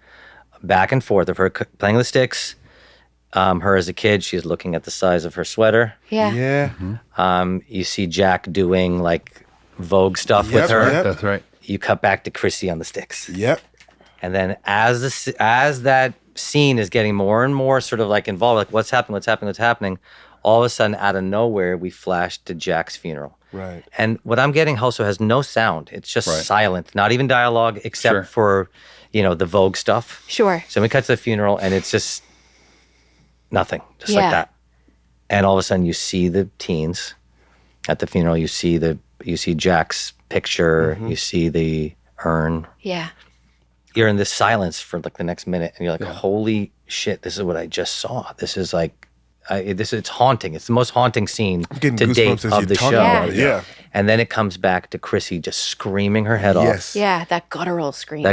back and forth of her playing the sticks. Her as a kid, she's looking at the size of her sweater. Yeah. You see Jack doing like Vogue stuff with her. Yep. That's right. You cut back to Chrissy on the sticks. Yep. And then as that scene is getting more and more sort of like involved, like what's happening, all of a sudden out of nowhere, we flash to Jack's funeral. Right. And what I'm getting also has no sound. It's just silent, not even dialogue, except for, the Vogue stuff. Sure. So we cut to the funeral and it's just nothing, just like that. And all of a sudden you see the teens at the funeral. You see Jack's picture. You see the urn. Yeah. You're in this silence for like the next minute, and you're like, "Holy shit! This is what I just saw. This is like, it's haunting. It's the most haunting scene to date of the show." Yeah. And then it comes back to Chrissy just screaming her head off. Yeah, that guttural scream.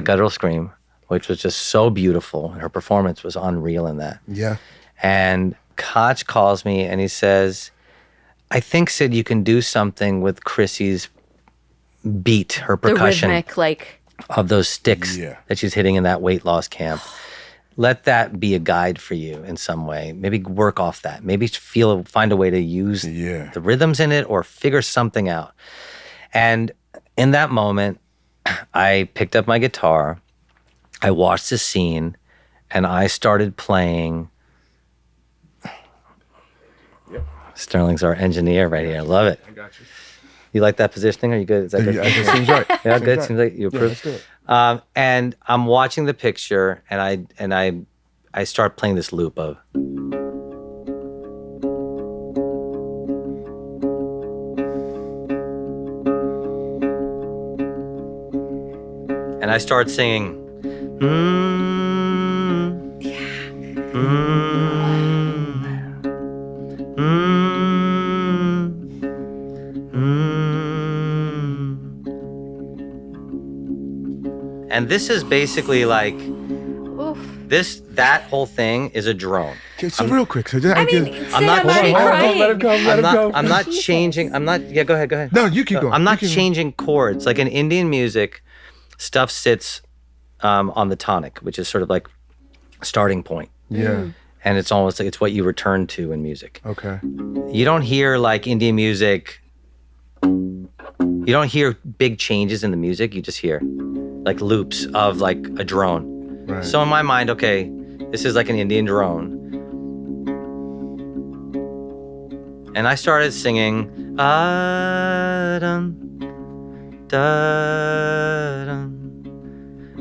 Which was just so beautiful, and her performance was unreal in that. Yeah. And Koch calls me and he says, "I think, Sid, you can do something with Chrissy's beat, her The percussion rhythmic, like, of those sticks Yeah. that she's hitting in that weight loss camp. Let that be a guide for you in some way. Maybe work off that. Maybe find a way to use the rhythms in it or figure something out. And in that moment, I picked up my guitar, I watched the scene, and I started playing. Sterling's our engineer right here. I love it. I got you. You like that positioning? Are you good? Is that good? It seems right. Yeah, good. Seems like you approve. Let's do it. And I'm watching the picture, and I start playing this loop of. And I start singing. And this is basically like that whole thing is a drone. Okay, so real quick. So I mean, I'm not already changing- crying. Let him go. Let him go. I'm not changing. I'm not. Yeah, go ahead. No, you keep going. I'm not You keep changing chords. Like in Indian music, stuff sits on the tonic, which is sort of like starting point. Yeah. And it's almost like it's what you return to in music. Okay. You don't hear like Indian music. You don't hear big changes in the music. You just hear like loops of like a drone. Right. So in my mind, okay, this is like an Indian drone. And I started singing, "Ah-dum, da-dum."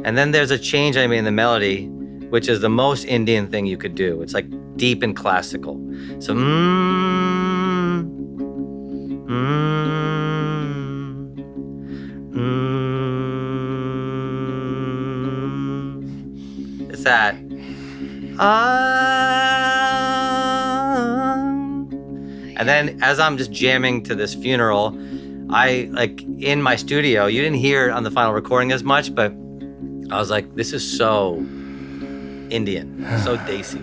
And then there's a change I made in the melody, which is the most Indian thing you could do. It's like deep and classical. So, it's that. And then as I'm just jamming to this funeral, I like in my studio, you didn't hear it on the final recording as much, but I was like, this is so Indian, so Desi.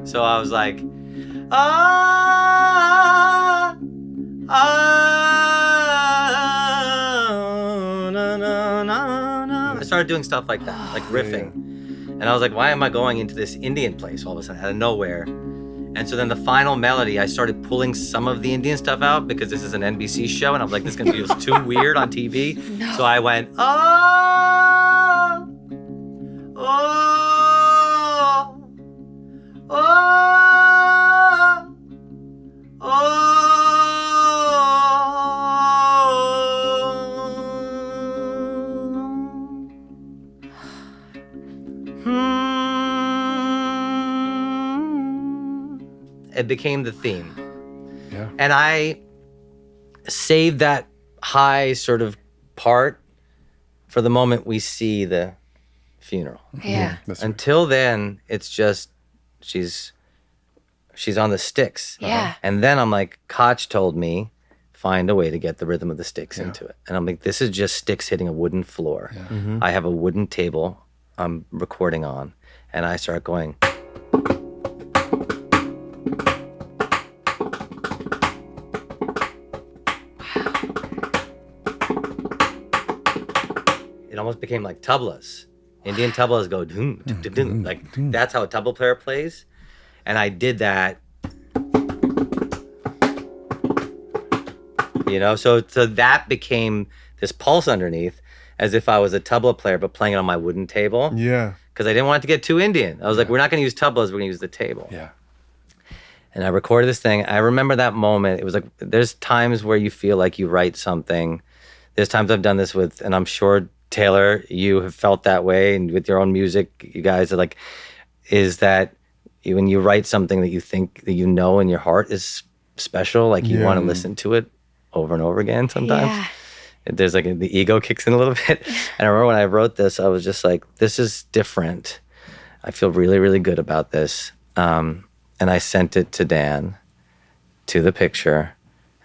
So I was like, na, na, na, na. I started doing stuff like that, like riffing. And I was like, why am I going into this Indian place all of a sudden out of nowhere? And so then the final melody, I started pulling some of the Indian stuff out because this is an NBC show, and I was like, this is gonna feel too weird on TV. No. So I went, It became the theme. Yeah. And I saved that high sort of part for the moment we see the funeral. Yeah. That's right. Until then, it's just she's on the sticks. Yeah. And then I'm like, Koch told me, find a way to get the rhythm of the sticks into it. And I'm like, this is just sticks hitting a wooden floor. Yeah. I have a wooden table I'm recording on, and I start going. It almost became like tablas. Indian tablas go dun, dun, dun, dun. Like that's how a tabla player plays. And I did that. You know, so that became this pulse underneath, as if I was a tabla player but playing it on my wooden table. Yeah. Because I didn't want it to get too Indian. I was like, we're not going to use tablas, we're going to use the table. Yeah. And I recorded this thing. I remember that moment. It was like, there's times where you feel like you write something. There's times I've done this with, and I'm sure Taylor, you have felt that way, and with your own music, you guys are like, is that when you write something that you think that you know in your heart is special, like you want to listen to it over and over again sometimes. Yeah. There's like the ego kicks in a little bit. And I remember when I wrote this, I was just like, this is different. I feel really, really good about this. And I sent it to Dan, to the picture,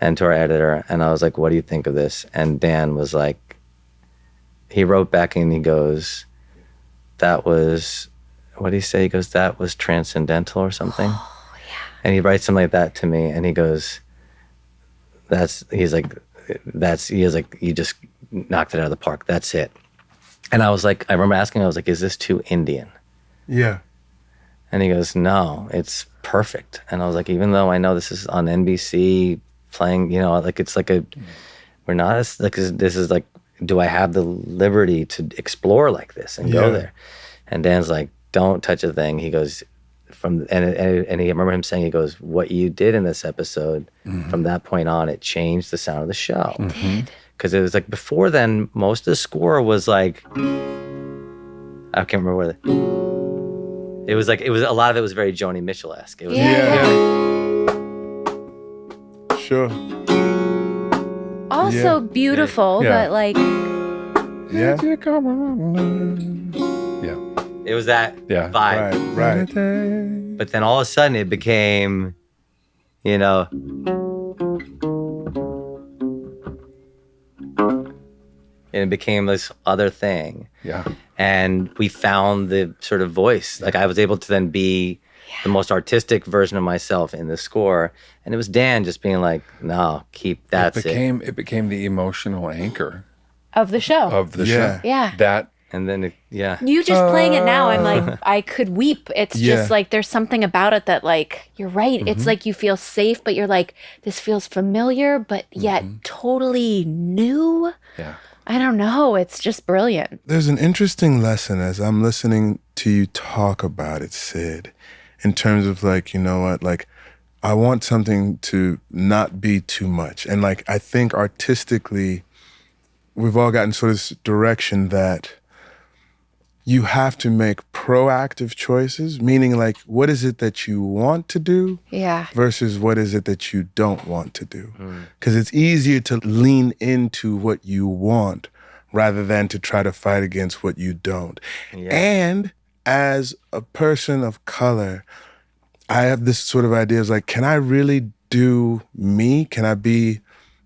and to our editor. And I was like, what do you think of this? And Dan was like, he wrote back and he goes, that was, what did he say? He goes, that was transcendental or something. Oh, yeah. And he writes something like that to me. And he goes, he was like, you just knocked it out of the park. That's it. And I was like, I remember asking him, I was like, is this too Indian? Yeah. And he goes, no, it's perfect. And I was like, even though I know this is on NBC playing, you know, like it's like we're not as, like, this is like, do I have the liberty to explore like this and go there? And Dan's like, don't touch a thing. He goes, and I remember him saying, he goes, what you did in this episode, from that point on, it changed the sound of the show. Because it was like, before then, most of the score was like, I can't remember what it was like. It was a lot of it was very Joni Mitchell-esque. It was Sure. Also beautiful, but like Yeah. it was that vibe. Right. But then all of a sudden it became, you know, and it became this other thing. Yeah. And we found the sort of voice. Like I was able to then be the most artistic version of myself in the score. And it was Dan just being like, no, It became the emotional anchor of the show. of the show. Yeah. That And then, You just playing it now, I'm like, I could weep. It's just like, there's something about it that like, you're right. It's like you feel safe, but you're like, this feels familiar, but yet totally new. yeah. I don't know. It's just brilliant. There's an interesting lesson as I'm listening to you talk about it, Sid, in terms of like, you know what, like, I want something to not be too much. And like, I think artistically, we've all gotten sort of this direction that you have to make proactive choices, meaning like, what is it that you want to do versus what is it that you don't want to do? Because it's easier to lean into what you want rather than to try to fight against what you don't. And as a person of color, I have this sort of idea of like, can I really do me? Can I be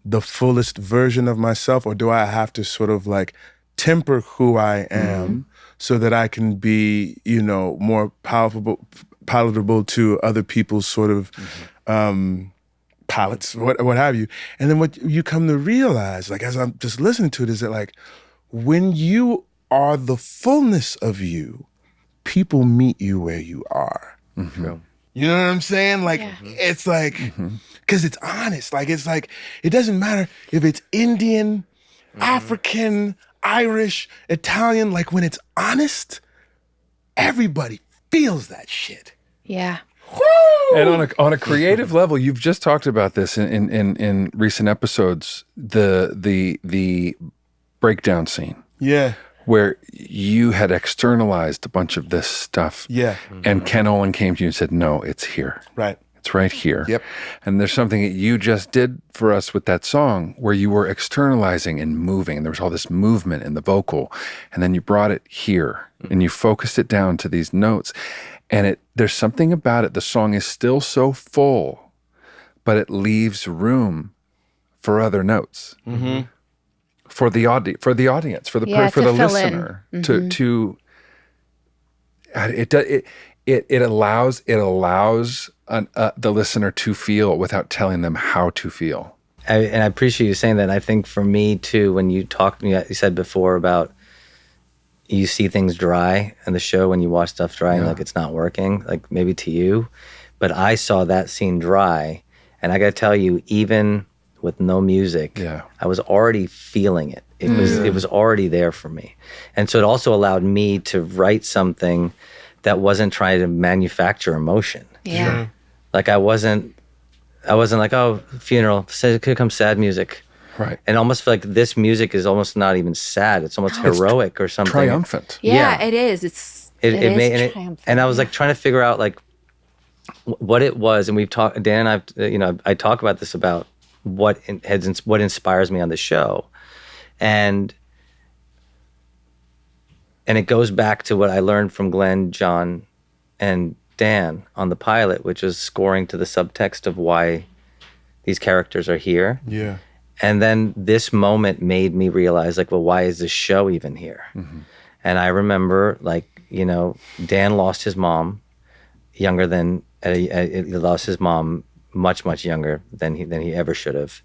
the fullest version of myself? Or do I have to sort of like temper who I am so that I can be, you know, more palatable to other people's sort of palates, what have you. And then what you come to realize, like as I'm just listening to it, is that like when you are the fullness of you, people meet you where you are. You know what I'm saying? Like, it's like, because it's honest. Like, it's like, it doesn't matter if it's Indian, African, Irish, Italian. Like, when it's honest, everybody feels that shit. Yeah. Woo! And on a creative level, you've just talked about this in recent episodes, the breakdown scene. Yeah. Where you had externalized a bunch of this stuff. Yeah. And Ken Olin came to you and said, no, it's here. Right. It's right here. Yep. And there's something that you just did for us with that song where you were externalizing and moving. And there was all this movement in the vocal. And then you brought it here and you focused it down to these notes. And there's something about it. The song is still so full, but it leaves room for other notes. For the audience, for the listener, it allows the listener to feel without telling them how to feel. and I appreciate you saying that. I think for me too, when you said before about you see things dry in the show when you watch stuff dry and like it's not working, like maybe to you, but I saw that scene dry, and I got to tell you, even with no music, I was already feeling it. It was already there for me. And so it also allowed me to write something that wasn't trying to manufacture emotion. Yeah. Like I wasn't like, oh, funeral, could come sad music. Right. And almost feel like this music is almost not even sad. It's almost heroic or something. Triumphant. Yeah, it is. It is triumphant. And I was like trying to figure out like what it was. And we've talked, Dan and I talk about this about what inspires me on the show. And it goes back to what I learned from Glenn, John, and Dan on the pilot, which is scoring to the subtext of why these characters are here. Yeah. And then this moment made me realize, like, well, why is this show even here? And I remember, like, Dan lost his mom younger than, he lost his mom much, much younger than he ever should have.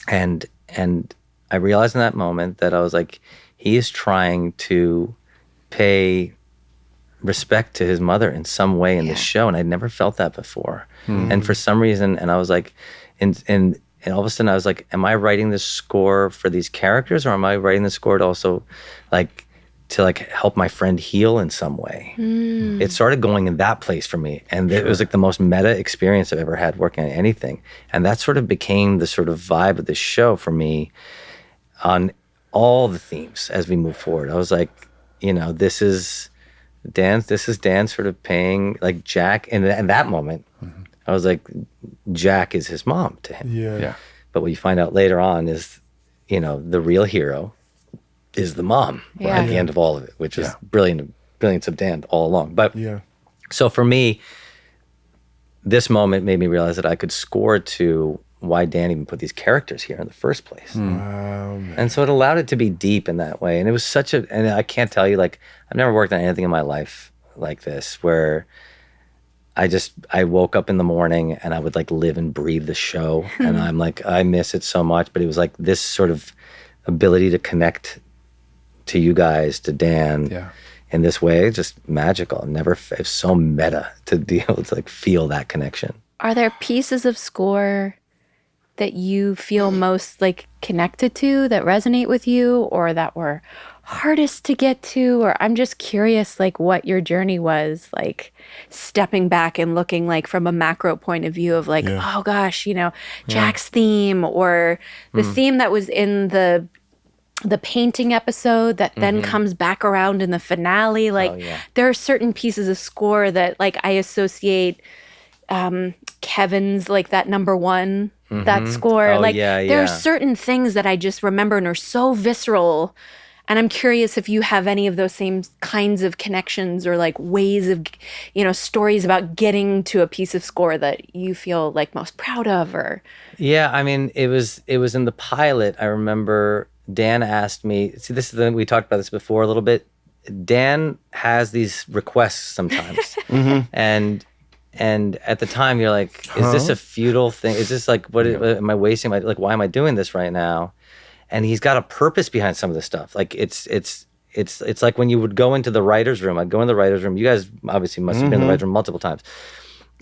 And I realized in that moment that I was like, he is trying to pay respect to his mother in some way in this show, and I'd never felt that before. And for some reason, and I was like, and all of a sudden I was like, am I writing this score for these characters, or am I writing the score to also like to like help my friend heal in some way? It started going in that place for me, and it was like the most meta experience I've ever had working on anything, and that sort of became the sort of vibe of the show for me on all the themes as we move forward. I was like, you know, this is Dan sort of paying like Jack, and in that moment I was like, Jack is his mom to him. Yeah. But what you find out later on is, you know, the real hero is the mom at the end of all of it, which is brilliance of Dan all along. But so for me, this moment made me realize that I could score to why Dan even put these characters here in the first place. Wow, man. And so it allowed it to be deep in that way. And it was and I can't tell you, like, I've never worked on anything in my life like this, where I woke up in the morning and I would like live and breathe the show. And I'm like, I miss it so much. But it was like this sort of ability to connect to you guys, to Dan in this way, just magical. It's so meta to be able to like feel that connection. Are there pieces of score that you feel most like connected to, that resonate with you, or that were hardest to get to? Or I'm just curious, like, what your journey was, like stepping back and looking like from a macro point of view of like, oh gosh, you know, Jack's theme, or the theme that was in the painting episode that then comes back around in the finale. Like there are certain pieces of score that like I associate Kevin's, like that number one, that score. There are certain things that I just remember and are so visceral. And I'm curious if you have any of those same kinds of connections, or like ways of, you know, stories about getting to a piece of score that you feel like most proud of, or. Yeah, I mean, it was in the pilot. I remember Dan asked me, see, this is we talked about this before a little bit. Dan has these requests sometimes. And at the time you're like, is this a futile thing? Is this like, what am I wasting my, like, why am I doing this right now? And he's got a purpose behind some of this stuff. Like it's like when you would go into the writer's room. I'd go in the writer's room. You guys obviously must have been in the writer's room multiple times.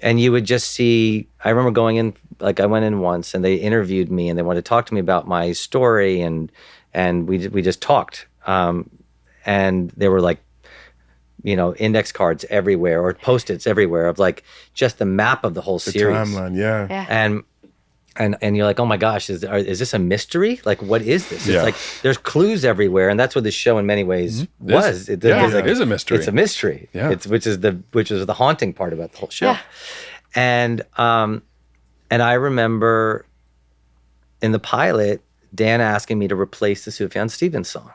And you would just see, I remember going in, like I went in once and they interviewed me and they wanted to talk to me about my story, and we just talked. And they were like, you know, index cards everywhere or Post-its everywhere of like just the map of the whole series. Timeline, And you're like, oh my gosh, is this a mystery? Like, what is this? It's like there's clues everywhere, and that's what this show in many ways was. It is a mystery. It's a mystery. Yeah. Which is the haunting part about the whole show. Yeah. And I remember in the pilot, Dan asking me to replace the Sufjan Stevens song.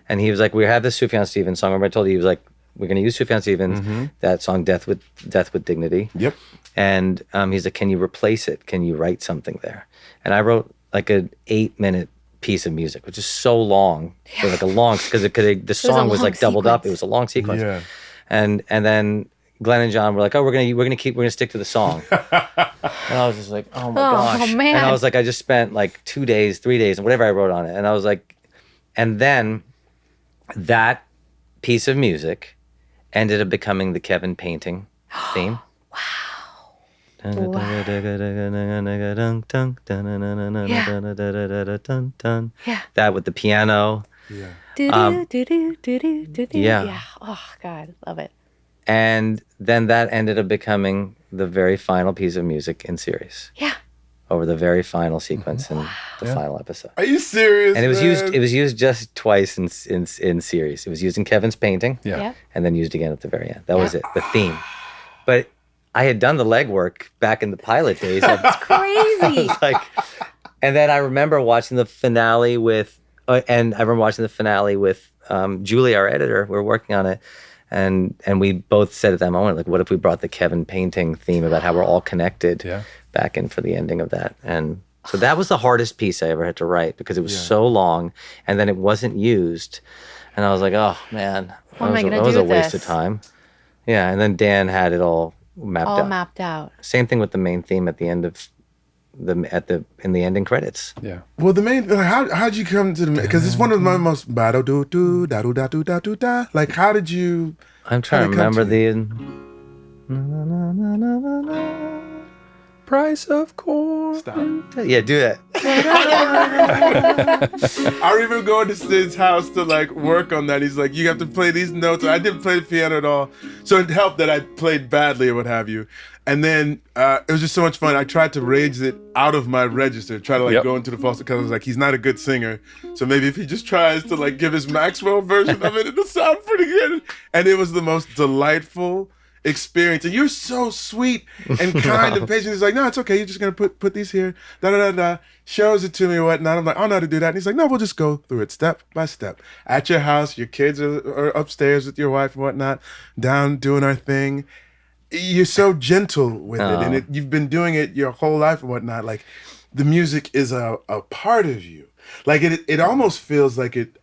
And he was like, we have this Sufjan Stevens song. Remember I told you, he was like, we're going to use Sufjan Stevens, that song, Death with Dignity. Yep. And he's like, can you replace it? Can you write something there? And I wrote like an 8-minute piece of music, which is so long, for like a long, because the song was like doubled up. It was a long sequence. Yeah. And then Glenn and John were like, oh, we're gonna stick to the song. And I was just like, oh my gosh. Oh man. And I was like, I just spent like 2 days, 3 days, and whatever I wrote on it. And I was like, and then that piece of music ended up becoming the Kevin painting theme. That with the piano. Yeah. Oh God, love it. And then that ended up becoming the very final piece of music in series. Yeah. Over the very final sequence in the final episode. Are you serious? And it was used just twice in series. It was used in Kevin's painting. Yeah. And then used again at the very end. That was it, the theme. But I had done the legwork back in the pilot days. That's crazy. And then I remember watching the finale with Julie, our editor. We were working on it. And we both said at that moment, like, what if we brought the Kevin painting theme about how we're all connected back in for the ending of that? And so that was the hardest piece I ever had to write, because it was so long, and then it wasn't used. And I was like, oh man, that was a waste of time. Yeah, and then Dan had it all mapped out. Mapped out. Same thing with the main theme at the end of in the ending credits. Yeah. Well, the main how'd you come to the because it's one of my most da do do da do da do da do da. Like, how did you? I'm trying to remember the. Price of corn. Stop. Yeah, do that. I remember going to Sid's house to like work on that. He's like, you have to play these notes. I didn't play the piano at all, so it helped that I played badly or what have you. And then it was just so much fun. I tried to raise it out of my register, try to like go into the falsetto because I was like, he's not a good singer, so maybe if he just tries to like give his Maxwell version of it, it'll sound pretty good. And it was the most delightful experience. And you're so sweet and kind and patient. He's like, no, it's okay. You're just gonna put these here. Da da da da. Shows it to me or whatnot. I'm like, I don't know how to do that. And he's like, no, we'll just go through it step by step. At your house, your kids are upstairs with your wife and whatnot, down doing our thing. You're so gentle with it, and you've been doing it your whole life and whatnot. Like, the music is a part of you. Like, it almost feels like it.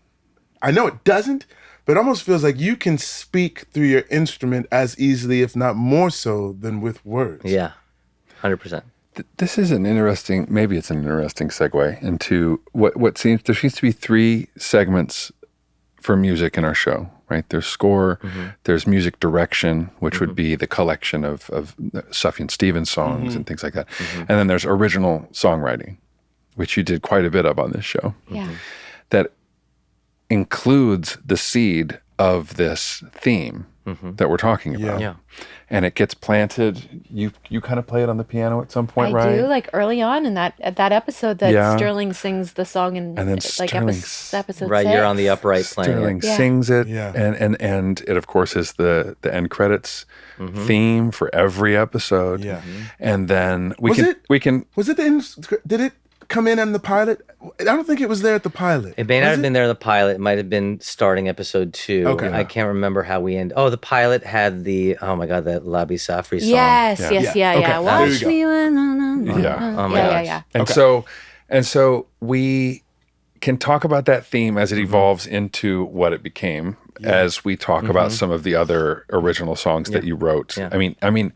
I know it doesn't, but it almost feels like you can speak through your instrument as easily, if not more so, than with words. Yeah, 100%. This is maybe it's an interesting segue into what seems to be 3 segments for music in our show, right? There's score, there's music direction, which would be the collection of Sufjan Stevens songs and things like that. And then there's original songwriting, which you did quite a bit of on this show. Yeah. That includes the seed of this theme that we're talking about. Yeah. And it gets planted. You kind of play it on the piano at some point, right? I do, like early on in that episode that Sterling sings the song in And then like Sterling- episode Right, 6. you're on the upright playing Sterling it. Yeah. sings it, Yeah. and it of course is the end credits theme for every episode. Yeah. And then we Was can it- Was it did it come in the pilot? I don't think it was there at the pilot. It may not Was have been there in the pilot. It might have been starting episode 2. Okay. I can't remember how we end. Oh, the pilot had that Labi Safri song. Yes, Yeah. yes, Yeah. yeah, Okay. yeah. There you Watch go. me when Yeah. Oh my yeah, gosh. yeah. And so we can talk about that theme as it evolves into what it became as we talk about some of the other original songs that you wrote. Yeah. I mean,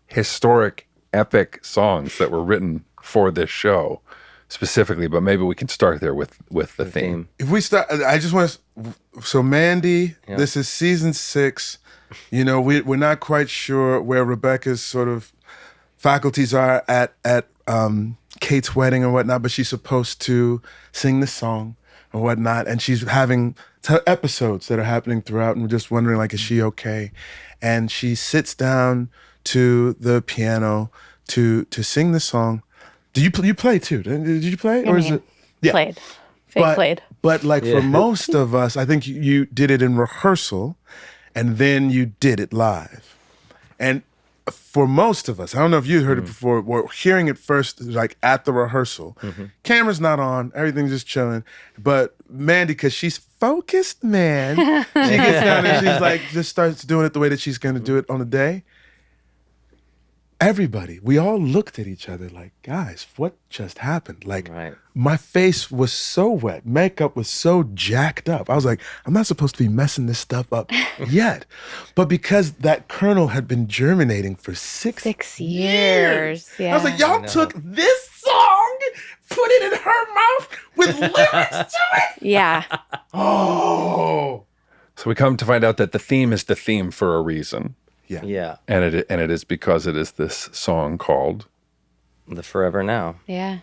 historic, epic songs that were written for this show specifically, but maybe we can start there with the theme. If we start, I just want to. So Mandy, this is season 6. You know, we're not quite sure where Rebecca's sort of faculties are at Kate's wedding or whatnot, but she's supposed to sing the song or whatnot, and she's having episodes that are happening throughout, and we're just wondering, like, is she okay? And she sits down to the piano to sing the song. You play too? Did you play, or is it? Yeah. Played. Fake played. But like for most of us, I think you did it in rehearsal and then you did it live. And for most of us, I don't know if you heard it before, we're hearing it first like at the rehearsal. Camera's not on, everything's just chilling. But Mandy, because she's focused, man, she gets down and she's like, just starts doing it the way that she's going to do it on the day. Everybody, we all looked at each other like, guys, what just happened? Like, my face was so wet. Makeup was so jacked up. I was like, I'm not supposed to be messing this stuff up yet. But because that kernel had been germinating for 6 years. Yeah. I was like, y'all took this song, put it in her mouth with lyrics to it? Yeah. Oh. So we come to find out that the theme is the theme for a reason. Yeah. And it is because it is this song called The Forever Now. Yeah.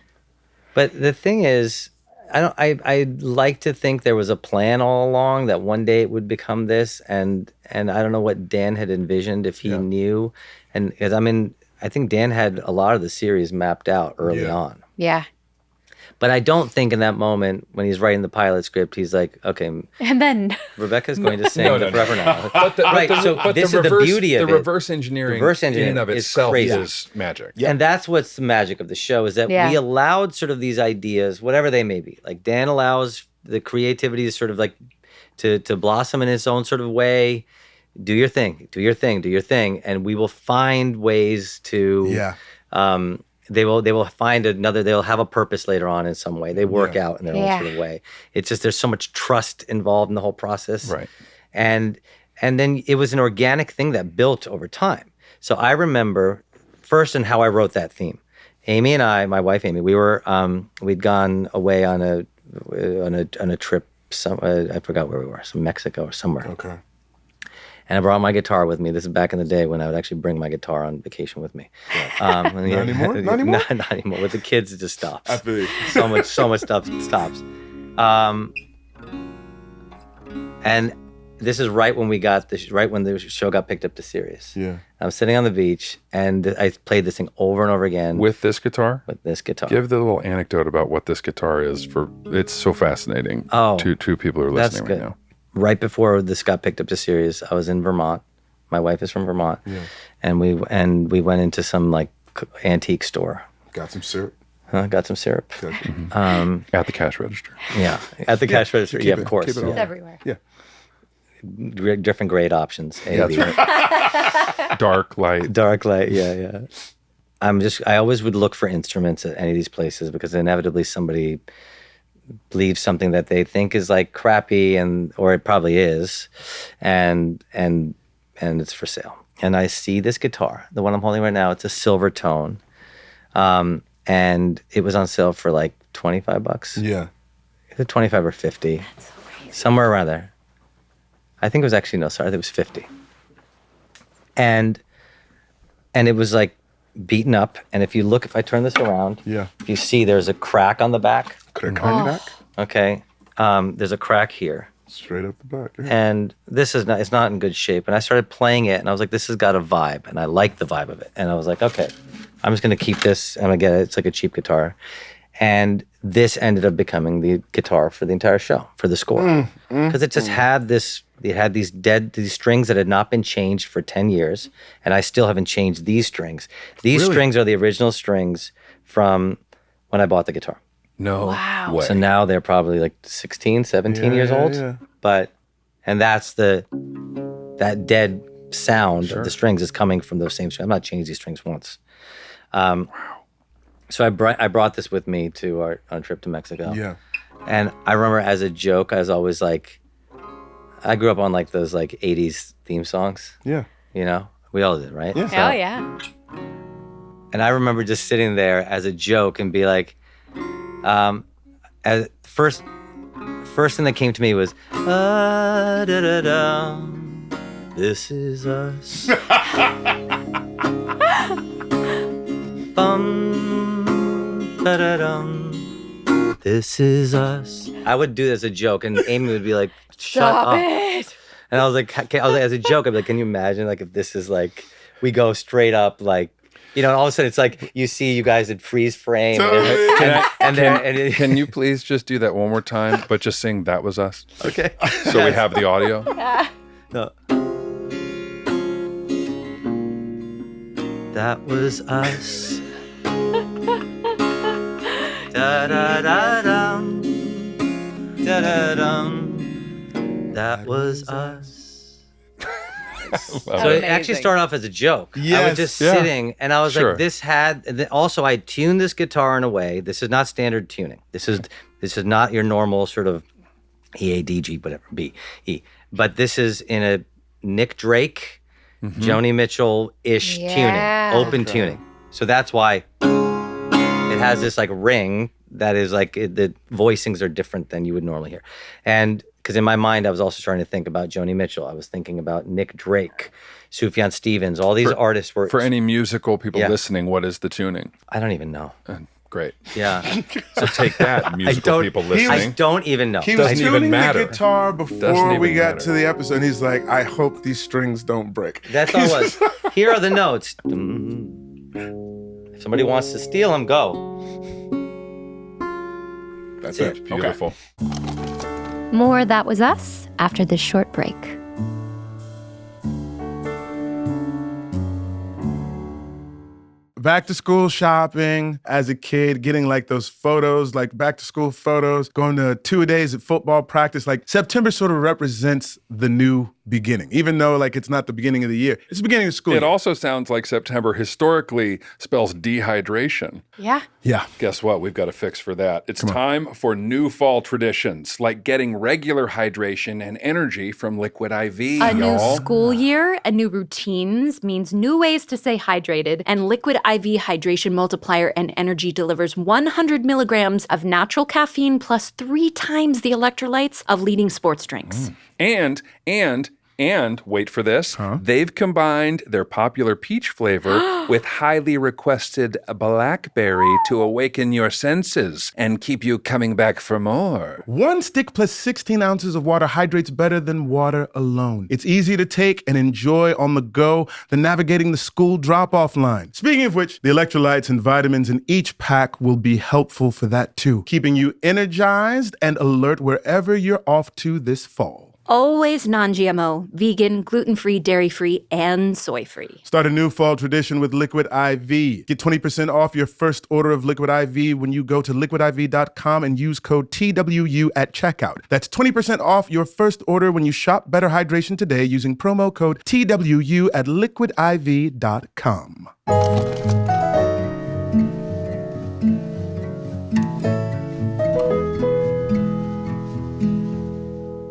But the thing is, I'd like to think there was a plan all along that one day it would become this, and I don't know what Dan had envisioned if he knew, and because I think Dan had a lot of the series mapped out early on. Yeah. But I don't think in that moment when he's writing the pilot script, he's like, okay, And then Rebecca's going to sing The Forever Now. But This is the beauty of it. The reverse engineering in and of is itself crazy. is magic. And that's what's the magic of the show is that we allowed sort of these ideas, whatever they may be. Like Dan allows the creativity to sort of like to blossom in its own sort of way. Do your thing, do your thing, do your thing. And we will find ways to they will find another, they'll have a purpose later on in some way. They work out in their own sort of way. It's just there's so much trust involved in the whole process. Right. And then it was an organic thing that built over time. So I remember first in how I wrote that theme. Amy and I, my wife Amy, we'd gone away on a trip. I forgot where we were, some Mexico or somewhere. Okay. And I brought my guitar with me. This is back in the day when I would actually bring my guitar on vacation with me. Not anymore? Not anymore? Not anymore. With the kids, it just stops. I feel you. So much stuff stops. And this is right when the show got picked up to Sirius. Yeah. I'm sitting on the beach, and I played this thing over and over again. With this guitar? With this guitar. Give the little anecdote about what this guitar is. It's so fascinating to people who are listening right now. Right before this got picked up to Sirius, I was in Vermont. My wife is from Vermont. Yeah. And we went into some like antique store. Got some syrup. Got some syrup. At the cash register. Yeah. At the cash register. Yeah, of course. It's everywhere. Yeah. Different grade options. Yeah, that's right. Dark light. Yeah. I always would look for instruments at any of these places because inevitably somebody leaves something that they think is like crappy or it probably is, and it's for sale. And I see this guitar, the one I'm holding right now. It's a silver tone, and it was on sale for like $25. Yeah. Is it 25 or 50? That's so crazy. Somewhere around there. I think it was actually, I think it was 50. And it was like beaten up. And if I turn this around, if you see there's a crack on the back. Could I come back? Okay. There's a crack here. Straight up the back. Yeah. And it's not in good shape. And I started playing it and I was like, this has got a vibe. And I liked the vibe of it. And I was like, okay, I'm just going to keep this. I'm going to get it. It's like a cheap guitar. And this ended up becoming the guitar for the entire show, for the score. Because it just had this, it had these strings that had not been changed for 10 years. And I still haven't changed these strings. These strings are the original strings from when I bought the guitar. No way. So now they're probably like 16, 17 years old. Yeah. And that's that dead sound of the strings is coming from those same strings. I'm not changed these strings once. So I brought this with me to our trip to Mexico. Yeah. And I remember as a joke, I was always like, I grew up on like those like 80s theme songs. Yeah. You know, we all did, right? Yeah. Hell yeah. And I remember just sitting there as a joke and be like, as first thing that came to me was, this is us. This is us. I would do this as a joke, and Amy would be like, "Shut up!" It. And I was like, as a joke, I'd be like, "Can you imagine like if this is like we go straight up like." You know, and all of a sudden it's like you see you guys at freeze frame. Totally. Can you please just do that one more time, but just sing "That Was Us"? Okay. So we have the audio. No. That was us. Da da da dum. Da da dum. That was us. So it actually started off as a joke. I was just sitting and I was like, also I tuned this guitar in a way. This is not standard tuning. This is not your normal sort of E, A, D, G, whatever, B, E. But this is in a Nick Drake, Joni Mitchell-ish tuning, open tuning. So that's why it has this like ring that is like, the voicings are different than you would normally hear. And because in my mind, I was also starting to think about Joni Mitchell. I was thinking about Nick Drake, Sufjan Stevens. All these artists were... For any musical people listening, what is the tuning? I don't even know. Great. Yeah. So take that, musical people listening. I don't even know. He was tuning the guitar before we got to the episode, and he's like, I hope these strings don't break. That's all it was. Here are the notes. If somebody wants to steal them, go. That's it. Beautiful. Okay. More That Was Us after this short break. Back to school shopping as a kid, getting like those photos, like back to school photos, going to 2 days at football practice. Like September sort of represents the new beginning. Even though like it's not the beginning of the year, it's the beginning of school. It year. also sounds like September historically spells dehydration. Yeah. Yeah. Guess what? We've got a fix for that. It's time for new fall traditions, like getting regular hydration and energy from Liquid IV, A new y'all. school year and new routines means new ways to stay hydrated. And Liquid IV Hydration Multiplier and Energy delivers 100 milligrams of natural caffeine plus 3 times the electrolytes of leading sports drinks. And wait for this, they've combined their popular peach flavor with highly requested blackberry to awaken your senses and keep you coming back for more. 1 stick plus 16 ounces of water hydrates better than water alone. It's easy to take and enjoy on the go than navigating the school drop-off line. Speaking of which, the electrolytes and vitamins in each pack will be helpful for that too, keeping you energized and alert wherever you're off to this fall. Always non-GMO, vegan, gluten-free, dairy-free, and soy-free. Start a new fall tradition with Liquid IV. Get 20% off your first order of Liquid IV when you go to liquidiv.com and use code TWU at checkout. That's 20% off your first order when you shop Better Hydration today using promo code TWU at liquidiv.com.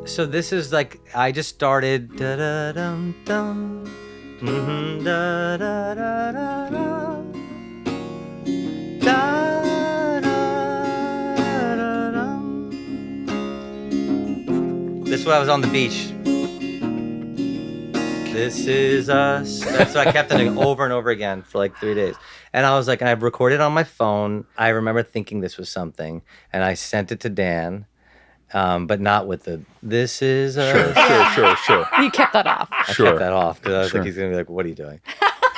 So this is like, I just started da-da-dum-dum, da-da-da-da-dum, da-da-da-dum. This is when I was on the beach. This is us. That's what I kept doing over and over again for like 3 days. And I was like, I recorded on my phone. I remember thinking this was something, and I sent it to Dan. But not with the, this is Sure. You kept that off. I kept that off because I was like, he's going to be like, what are you doing?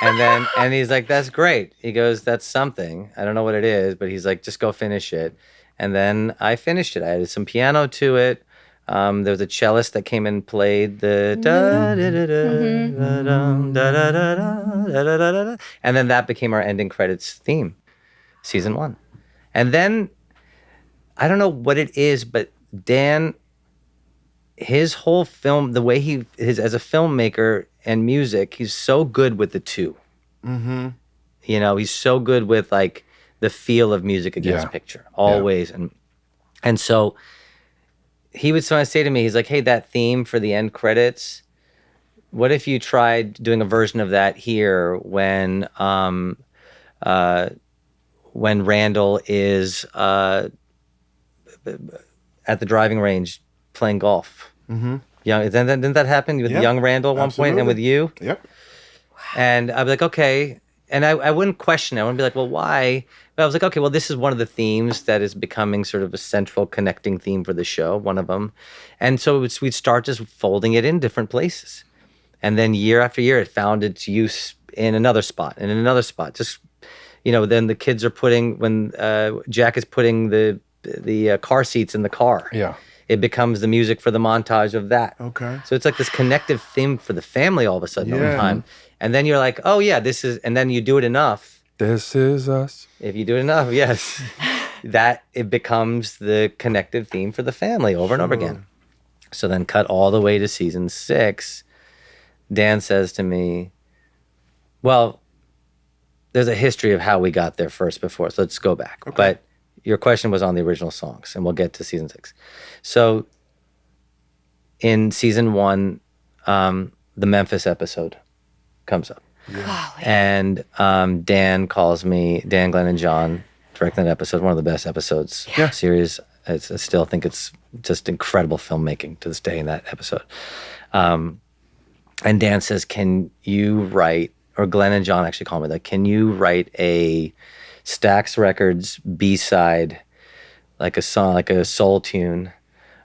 And he's like, that's great. He goes, that's something. I don't know what it is, but he's like, just go finish it. And then I finished it. I added some piano to it. There was a cellist that came and played the da-da-da-da-da-da-da-da-da-da-da-da. And then that became our ending credits theme, season 1. And then, I don't know what it is, but Dan, his whole film, the way he is as a filmmaker and music, he's so good with the two. Mm-hmm. You know, he's so good with like the feel of music against picture, always. Yeah. And so he would sometimes say to me, he's like, hey, that theme for the end credits, what if you tried doing a version of that here when Randall is at the driving range playing golf. Mm-hmm. Didn't that happen with young Randall at one point and with you? Yep. And I'd be like, okay. And I wouldn't question it. I wouldn't be like, well, why? But I was like, okay, well, this is one of the themes that is becoming sort of a central connecting theme for the show, one of them. And so we'd start just folding it in different places. And then year after year, it found its use in another spot and in another spot. Just, then the kids are putting, when Jack is putting the car seats in the car. Yeah. It becomes the music for the montage of that. Okay. So it's like this connective theme for the family all of a sudden over time. And then you're like, oh yeah, this is, and then you do it enough. This is us. If you do it enough, yes. That it becomes the connective theme for the family over and over again. So then cut all the way to season 6, Dan says to me, well, there's a history of how we got there first before, so let's go back. Okay. But your question was on the original songs, and we'll get to season 6. So in season 1, the Memphis episode comes up. Yeah. And Dan calls me, Dan, Glenn, and John directed that episode, one of the best episodes of the series. I still think it's just incredible filmmaking to this day in that episode. And Dan says, can you write, or Glenn and John actually call me, like, can you write a Stax Records B-side, like a song, like a soul tune,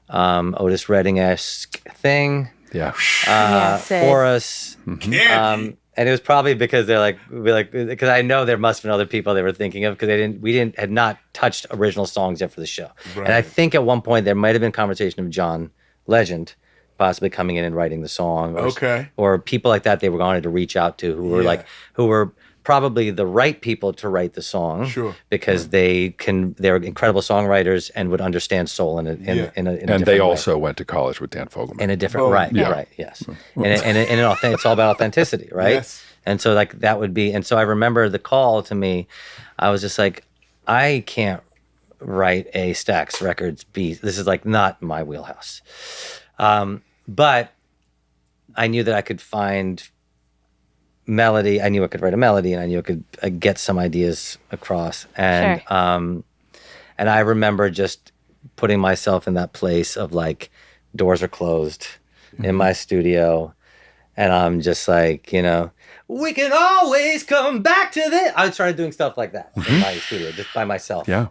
Otis Redding-esque thing, for us. Mm-hmm. And it was probably because because I know there must have been other people they were thinking of, because we had not touched original songs yet for the show. Right. And I think at one point there might have been conversation of John Legend possibly coming in and writing the song, or people like that they were wanted to reach out to who were who were probably the right people to write the song. Sure. Because they're incredible songwriters and would understand soul in a And different they way. also went to college with Dan Fogelman. In a different, right, yes. And it's all about authenticity, right? Yes. And so like that would be, and so I remember the call to me, I was just like, I can't write a Stax Records beat. This is like not my wheelhouse. But I knew that I could find melody. I knew I could write a melody, and I knew I could get some ideas across. And and I remember just putting myself in that place of like, doors are closed in my studio, and I'm just like, we can always come back to this. I started doing stuff like that in my studio, just by myself. Yeah.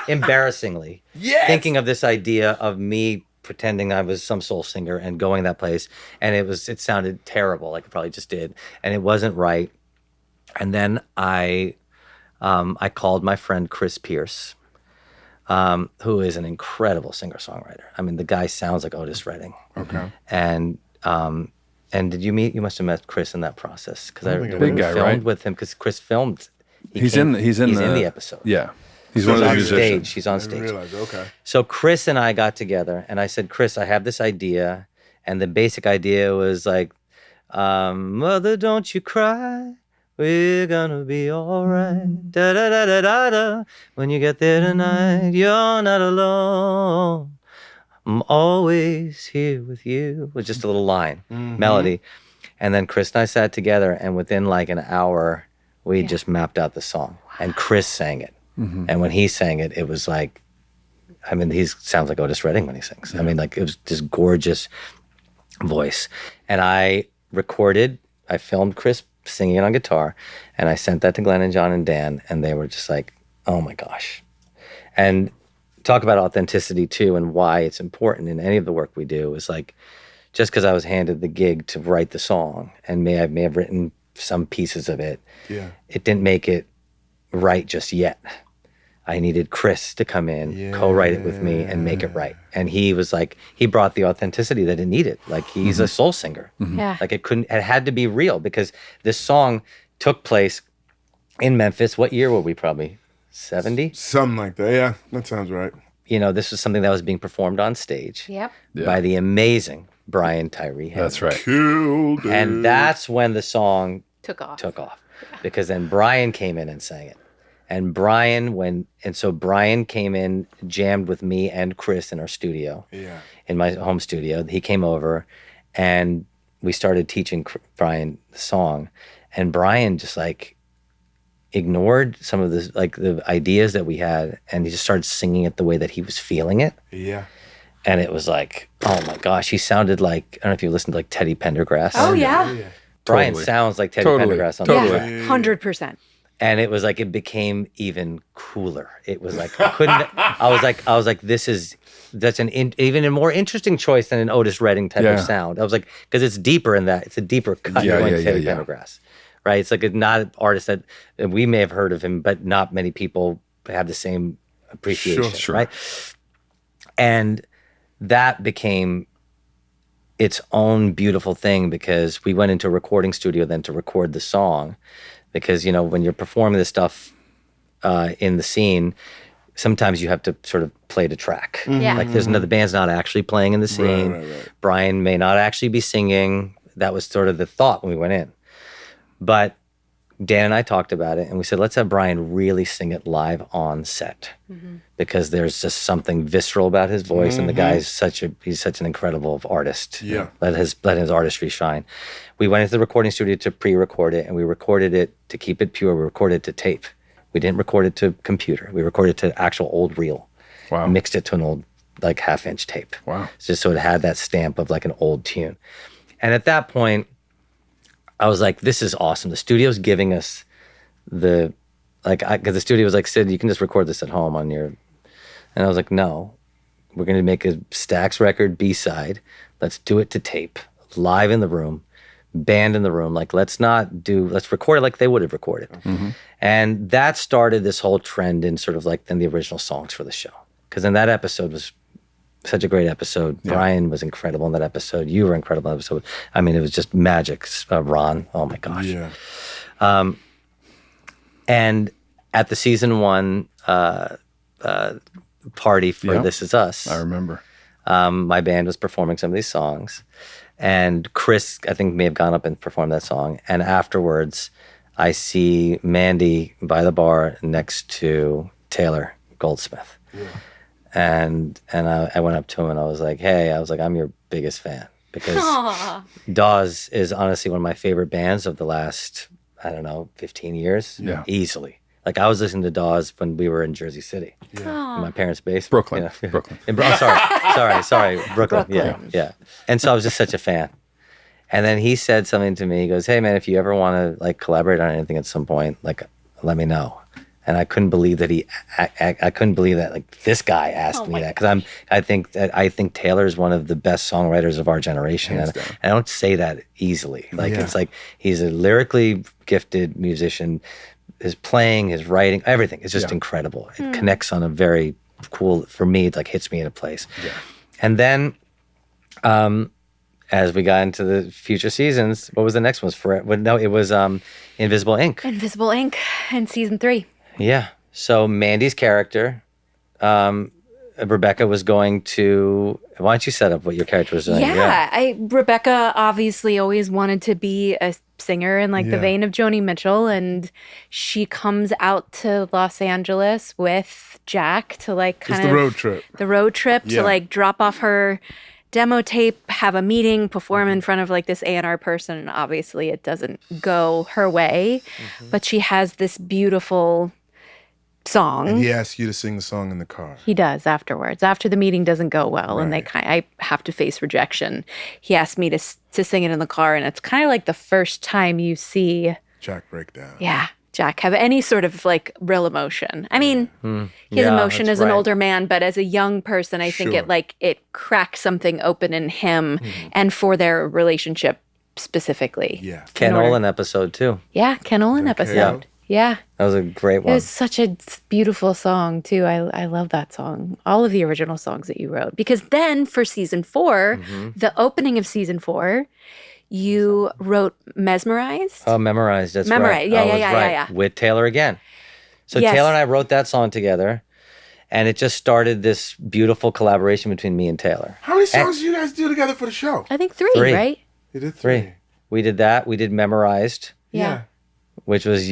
Embarrassingly. Thinking of this idea of me pretending I was some soul singer and going that place. And it sounded terrible, like it probably just did. And it wasn't right. And then I called my friend Chris Pierce, who is an incredible singer-songwriter. I mean, the guy sounds like Otis Redding. Okay. And did you must have met Chris in that process, because I Big guy, filmed right? with him, because Chris filmed. He's in the episode. Yeah. He's one of the on musicians. stage. He's on stage. Okay. So Chris and I got together, and I said, Chris, I have this idea, and the basic idea was like, mother, don't you cry. We're gonna be all right. Da da da da da da. When you get there tonight, you're not alone. I'm always here with you. Was just a little line, melody. And then Chris and I sat together, and within like an hour, we just mapped out the song. And Chris sang it. And when he sang it, it was like, I mean, he sounds like Otis Redding when he sings. I mean, like, it was this gorgeous voice. And I filmed Chris singing it on guitar, and I sent that to Glenn and John and Dan, and they were just like, oh my gosh. And talk about authenticity too, and why it's important in any of the work we do, is like, just because I was handed the gig to write the song, and may have written some pieces of it, it didn't make it right just yet. I needed Chris to come in, co-write it with me, and make it right. And he was like, he brought the authenticity that it needed. Like, he's a soul singer. Yeah. Like, it had to be real, because this song took place in Memphis. What year were we? Probably 70? Something like that. Yeah, that sounds right. This was something that was being performed on stage by the amazing Brian Tyree Henry. That's right. Killed it. And that's when the song Took off. Because then Brian came in and sang it. And so Brian came in, jammed with me and Chris in our studio, in my home studio. He came over, and we started teaching Brian the song. And Brian just like ignored some of the ideas that we had, and he just started singing it the way that he was feeling it. Yeah. And it was like, oh my gosh, he sounded like, I don't know if you listened to like Teddy Pendergrass. Oh, yeah. Brian Totally. sounds like Teddy Totally. Pendergrass on Totally. the track. Yeah, 100%. And it was like, it became even cooler. It was like, I was like, that's even a more interesting choice than an Otis Redding type of sound. I was like, because it's deeper in that. It's a deeper cut than Teddy Pendergrass, right? It's like not an artist that we may have heard of him, but not many people have the same appreciation, Sure. right? And that became its own beautiful thing, because we went into a recording studio then to record the song. Because, when you're performing this stuff in the scene, sometimes you have to sort of play the track. Yeah. Like, the band's not actually playing in the scene. Right. Brian may not actually be singing. That was sort of the thought when we went in. But Dan and I talked about it, and we said, let's have Brian really sing it live on set. Because there's just something visceral about his voice, and the guy's he's such an incredible artist. Yeah. Let his artistry shine. We went into the recording studio to pre-record it, and we recorded it to keep it pure. We recorded it to tape. We didn't record it to computer. We recorded it to actual old reel. Wow. Mixed it to an old like half-inch tape. Wow. Just so it had that stamp of like an old tune. And at that point, I was like, this is awesome. The studio's giving us because the studio was like, Sid, you can just record this at home on your, and I was like, no, we're going to make a Stax record B-side. Let's do it to tape, live in the room, band in the room. Like, let's record it like they would have recorded. And that started this whole trend in sort of like then the original songs for the show. Because then that episode was such a great episode. Yeah. Brian was incredible in that episode. You were incredible in that episode. I mean, it was just magic. Ron, oh my gosh. Yeah. And at the season 1 party for Yeah. This Is Us, I remember. my band was performing some of these songs, and Chris, I think, may have gone up and performed that song. And afterwards, I see Mandy by the bar next to Taylor Goldsmith. Yeah. And I went up to him and I was like, hey, I'm your biggest fan. Because Dawes is honestly one of my favorite bands of the last, 15 years. Yeah. Easily. Like, I was listening to Dawes when we were in Jersey City, in my parents' basement. Brooklyn. Brooklyn. Sorry, Brooklyn. Yeah. And so I was just such a fan. And then he said something to me. He goes, hey, man, if you ever want to, like, collaborate on anything at some point, like, let me know. And I couldn't believe that I couldn't believe that, like, this guy asked me that. Because I think Taylor is one of the best songwriters of our generation. And I don't say that easily. Like, it's like, he's a lyrically gifted musician. His playing, his writing, everything is just incredible. It connects on a very cool, for me, it like hits me in a place. Yeah. And then as we got into the future seasons, what was the next one? It was Invisible Ink. Invisible Ink in season 3. Yeah. So Mandy's character, Rebecca was going to, why don't you set up what your character was doing? Yeah. Rebecca obviously always wanted to be a singer in like the vein of Joni Mitchell, and she comes out to Los Angeles with Jack to like kind of the road trip to like drop off her demo tape, have a meeting, perform in front of like this A&R person, and obviously it doesn't go her way, but she has this beautiful song. And he asks you to sing the song in the car. He does afterwards. After the meeting doesn't go well, and I have to face rejection. He asked me to sing it in the car, and it's kind of like the first time you see Jack break down. Yeah, Jack have any sort of like real emotion. I mean, his emotion as an older man, but as a young person, I think it cracks something open in him and for their relationship specifically. Yeah. Ken Olin episode too. Yeah, Ken Olin episode. Yeah. That was a great one. It was such a beautiful song, too. I love that song. All of the original songs that you wrote. Because then for season 4, the opening of season 4, you wrote Mesmerized. Oh, Memorized. That's Memorized. right. Yeah. With Taylor again. So Taylor and I wrote that song together, and it just started this beautiful collaboration between me and Taylor. How many songs did you guys do together for the show? I think 3, right? You did 3. We did that. We did Memorized. Yeah. Which was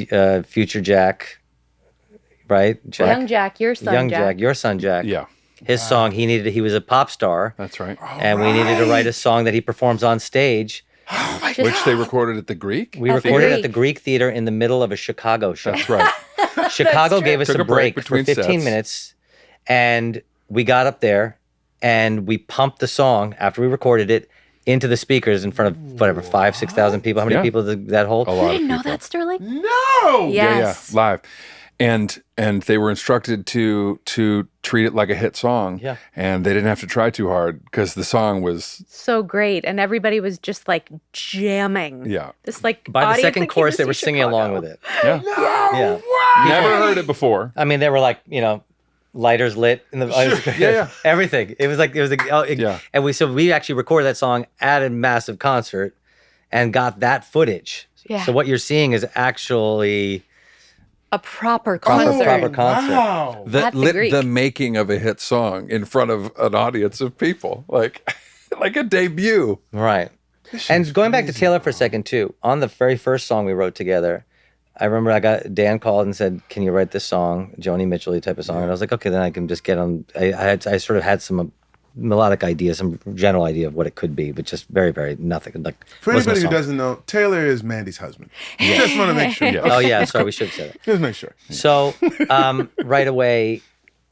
Future Jack, right? Young Jack, your son Jack. Your son Jack. Yeah. His song, he was a pop star. That's right. And we needed to write a song that he performs on stage. Which they recorded at the Greek? We recorded at the Greek Theater in the middle of a Chicago show. That's right. Chicago gave us Took a break for between 15 sets. minutes, and we got up there and we pumped the song after we recorded it into the speakers in front of whatever 5,000-6,000 people. How many people did that hold? A lot You of didn't know people. that, Sterling? No! Yes. Yeah, live. And they were instructed to treat it like a hit song. Yeah. And they didn't have to try too hard because the song was So great. And everybody was just like jamming. Yeah. This like By the audience second that came chorus, to they were see singing along Chicago. with it. Yeah. Yeah. Never heard it before. I mean, they were like, lighters lit in the Yeah. everything. It was like and we actually recorded that song at a massive concert and got that footage. Yeah. So what you're seeing is actually A proper concert. proper concert. Wow. At the Greek. The making of a hit song in front of an audience of people, like a debut. Right. And going back to Taylor for a second too, on the very first song we wrote together, I remember Dan called and said, "Can you write this song, Joni Mitchell type of song?" And I was like, "Okay, then I can just get on." I sort of had some melodic ideas, some general idea of what it could be, but just very, very nothing. Like For wasn't a anybody who song. doesn't know, Taylor is Mandy's husband. Just want to make sure. Oh yeah, sorry, we should have said it. Just make sure. So right away,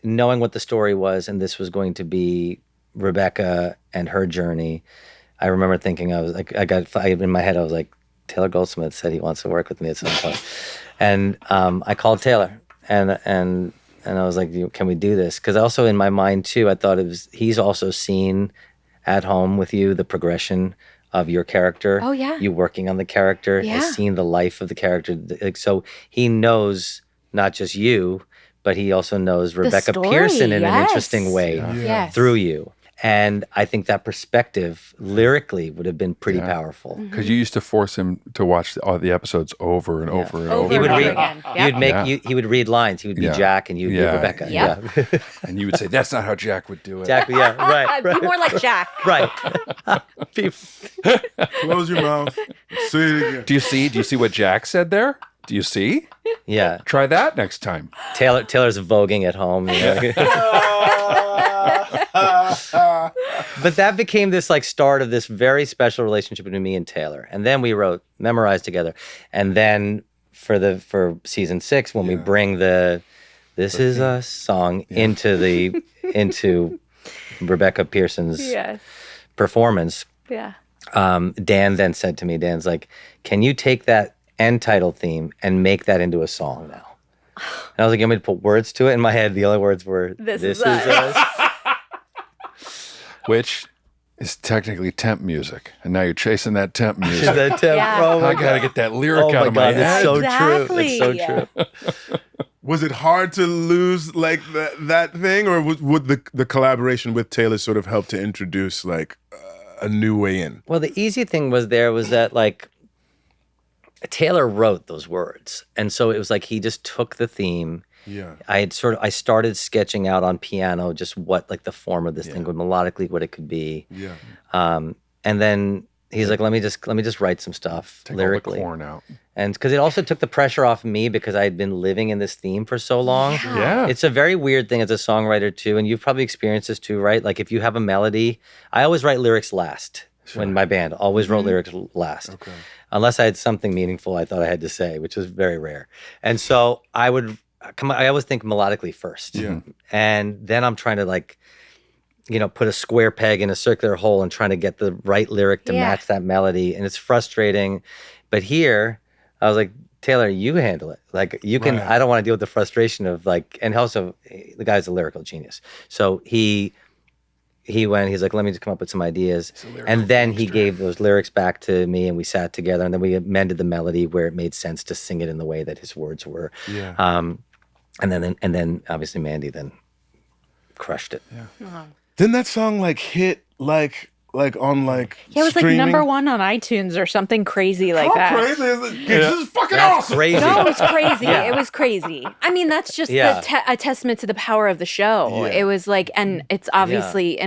knowing what the story was, and this was going to be Rebecca and her journey, I remember thinking, in my head, I was like, Taylor Goldsmith said he wants to work with me at some point. And I called Taylor and I was like, can we do this? Because also in my mind too, I thought he's also seen at home with you the progression of your character. Oh, yeah. You working on the character, Yeah. has seen the life of the character. So he knows not just you, but he also knows Rebecca story, Pearson in an yes. interesting way Yes. through you. And I think that perspective lyrically would have been pretty powerful. Because you used to force him to watch all the episodes over and over and over. He would read. again. He would read lines. He would be Jack, and you would be Rebecca. Yep. Yeah. And you would say, that's not how Jack would do it. Jack. Yeah. Right. Be more like Jack. Right. Close your mouth. Say it again. Do you see what Jack said there? Do you see? Yeah. Try that next time. Taylor's voguing at home. You know? But that became this like start of this very special relationship between me and Taylor. And then we wrote Memorize together. And then for season 6, when we bring the This Is Us song into Rebecca Pearsons performance. Yeah. Dan then said to me, Dan's like, can you take that end title theme and make that into a song now? And I was like, you want me to put words to it? In my head, the only words were, This is us. Which is technically temp music. And now you're chasing that temp music. That temp, Yeah. oh my I got to get that lyric out of my God, head. it's so Exactly. true. It's so true. Was it hard to lose like that thing, or would the collaboration with Taylor sort of help to introduce like a new way in? Well, the easy thing was that like Taylor wrote those words. And so it was like he just took the theme. Yeah. I started sketching out on piano just what like the form of this thing would melodically, what it could be. Yeah. And then he's like, let me just write some stuff Take lyrically. all the corn out. And because it also took the pressure off me because I had been living in this theme for so long. Yeah. It's a very weird thing as a songwriter too, and you've probably experienced this too, right? Like if you have a melody, I always write lyrics last. When my band always wrote lyrics last. Okay. Unless I had something meaningful I thought I had to say, which is very rare. And so I always think melodically first. Yeah. And then I'm trying to like, put a square peg in a circular hole and trying to get the right lyric to match that melody. And it's frustrating. But here, I was like, Taylor, you handle it. Like you can, I don't want to deal with the frustration of like, and also the guy's a lyrical genius. So he's like, let me just come up with some ideas. And then he gave those lyrics back to me and we sat together and then we amended the melody where it made sense to sing it in the way that his words were. Yeah. And then obviously Mandy then crushed it. Yeah. Didn't that song like hit like on like Yeah, it was streaming? like #1 on iTunes or something crazy like that. How crazy is it? This is fucking awesome. Crazy. No, it was crazy. It was crazy. I mean, that's just a testament to the power of the show. Yeah. It was like, and it's obviously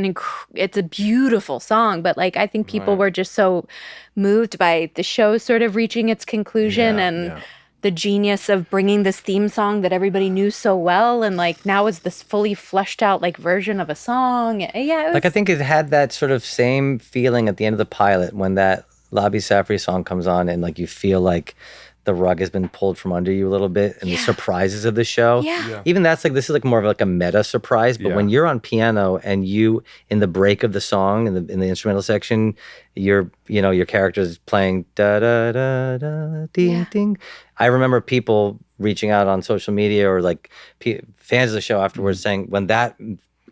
it's a beautiful song, but like I think people were just so moved by the show sort of reaching its conclusion and the genius of bringing this theme song that everybody knew so well, and like now is this fully fleshed out like version of a song. Yeah, it was, Like I think it had that sort of same feeling at the end of the pilot when that Labi Safri song comes on and like you feel like the rug has been pulled from under you a little bit and the surprises of the show. Yeah. Even this is like more of like a meta surprise, but when you're on piano and you in the break of the song in the instrumental section, your character is playing da da da da ding ding. I remember people reaching out on social media or like fans of the show afterwards saying when that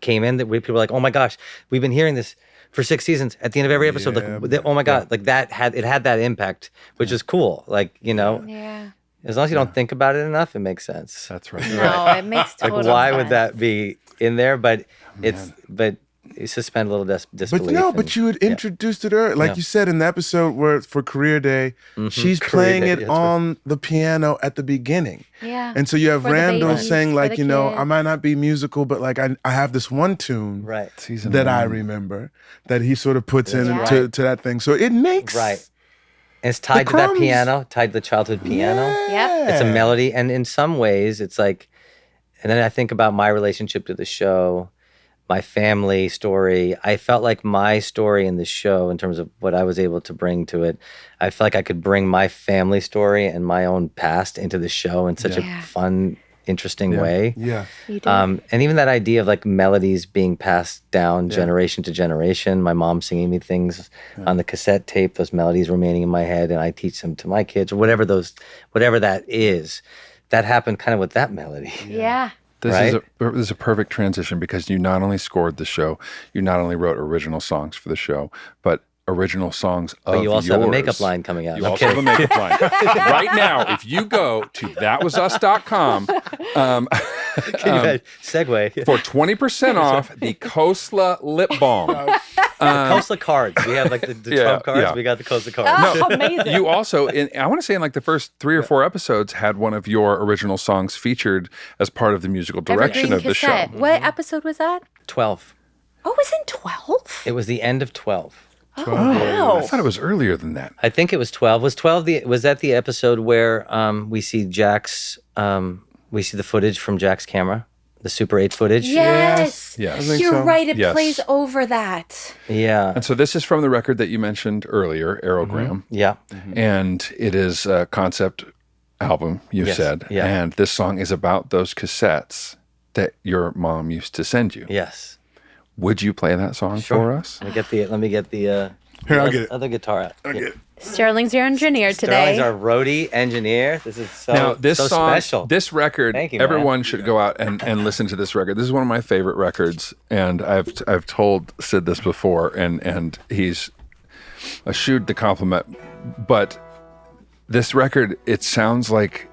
came in, that people were like, "Oh my gosh, we've been hearing this for 6 seasons at the end of every episode." Like, oh my God, like that had that impact, which is cool. Like, yeah. as long as you don't think about it enough, it makes sense. That's right. No, it makes total Like, why sense. would that be in there? But but you suspend a little disbelief. But you had introduced it earlier. Like you said in the episode where for Career Day, she's Career playing Day, it that's on the piano at the beginning. Yeah. And so you have For the Randall babies, saying for like, the I kids. might not be musical, but like I have this one tune Right. Season that I one. remember that he sort of puts in right. to that thing. So it makes Right. And it's tied to that crumbs. piano, tied to the childhood piano. Yep. It's a melody. And in some ways, it's like, and then I think about my relationship to the show, my family story. I felt like my story in the show, in terms of what I was able to bring to it, I felt like I could bring my family story and my own past into the show in such a fun, interesting way. Yeah. You do. And even that idea of like melodies being passed down generation to generation, my mom singing me things on the cassette tape, those melodies remaining in my head, and I teach them to my kids or whatever that is. That happened kind of with that melody. yeah. This is a perfect transition because you not only scored the show, you not only wrote original songs for the show, but original songs of yours. But you also have a makeup line coming out. You I'm also have a makeup line. Right now, if you go to thatwasus.com, Segue. For 20% off the Khosla lip balm. Khosla cards. We have like the Trump cards. yeah. We got the Khosla cards. Oh, amazing. You also, I want to say in like the first 3 or 4 episodes, had one of your original songs featured as part of the musical direction Evergreen of the show. Cassette. What episode was that? 12. Oh, it was in 12? It was the end of 12. Oh, wow. I thought it was earlier than that. I think it was 12. Was that the episode where we see we see the footage from Jack's camera? The Super 8 footage? Yes. Yes. I think You're so. right. It Yes. plays over that. Yeah. And so this is from the record that you mentioned earlier, Aerogram. Yeah. And it is a concept album, you Yes, said. yeah. And this song is about those cassettes that your mom used to send you. Yes. Would you play that song for us? Let me get the Here, I'll get it. other guitar out. I'll get it. Sterling's your engineer Sterling's today. our roadie engineer. This is so, Now, this so song, special. this record, Thank you, man. everyone should go out and listen to this record. This is one of my favorite records, and I've told Sid this before, and he's eschewed the compliment. But this record, it sounds like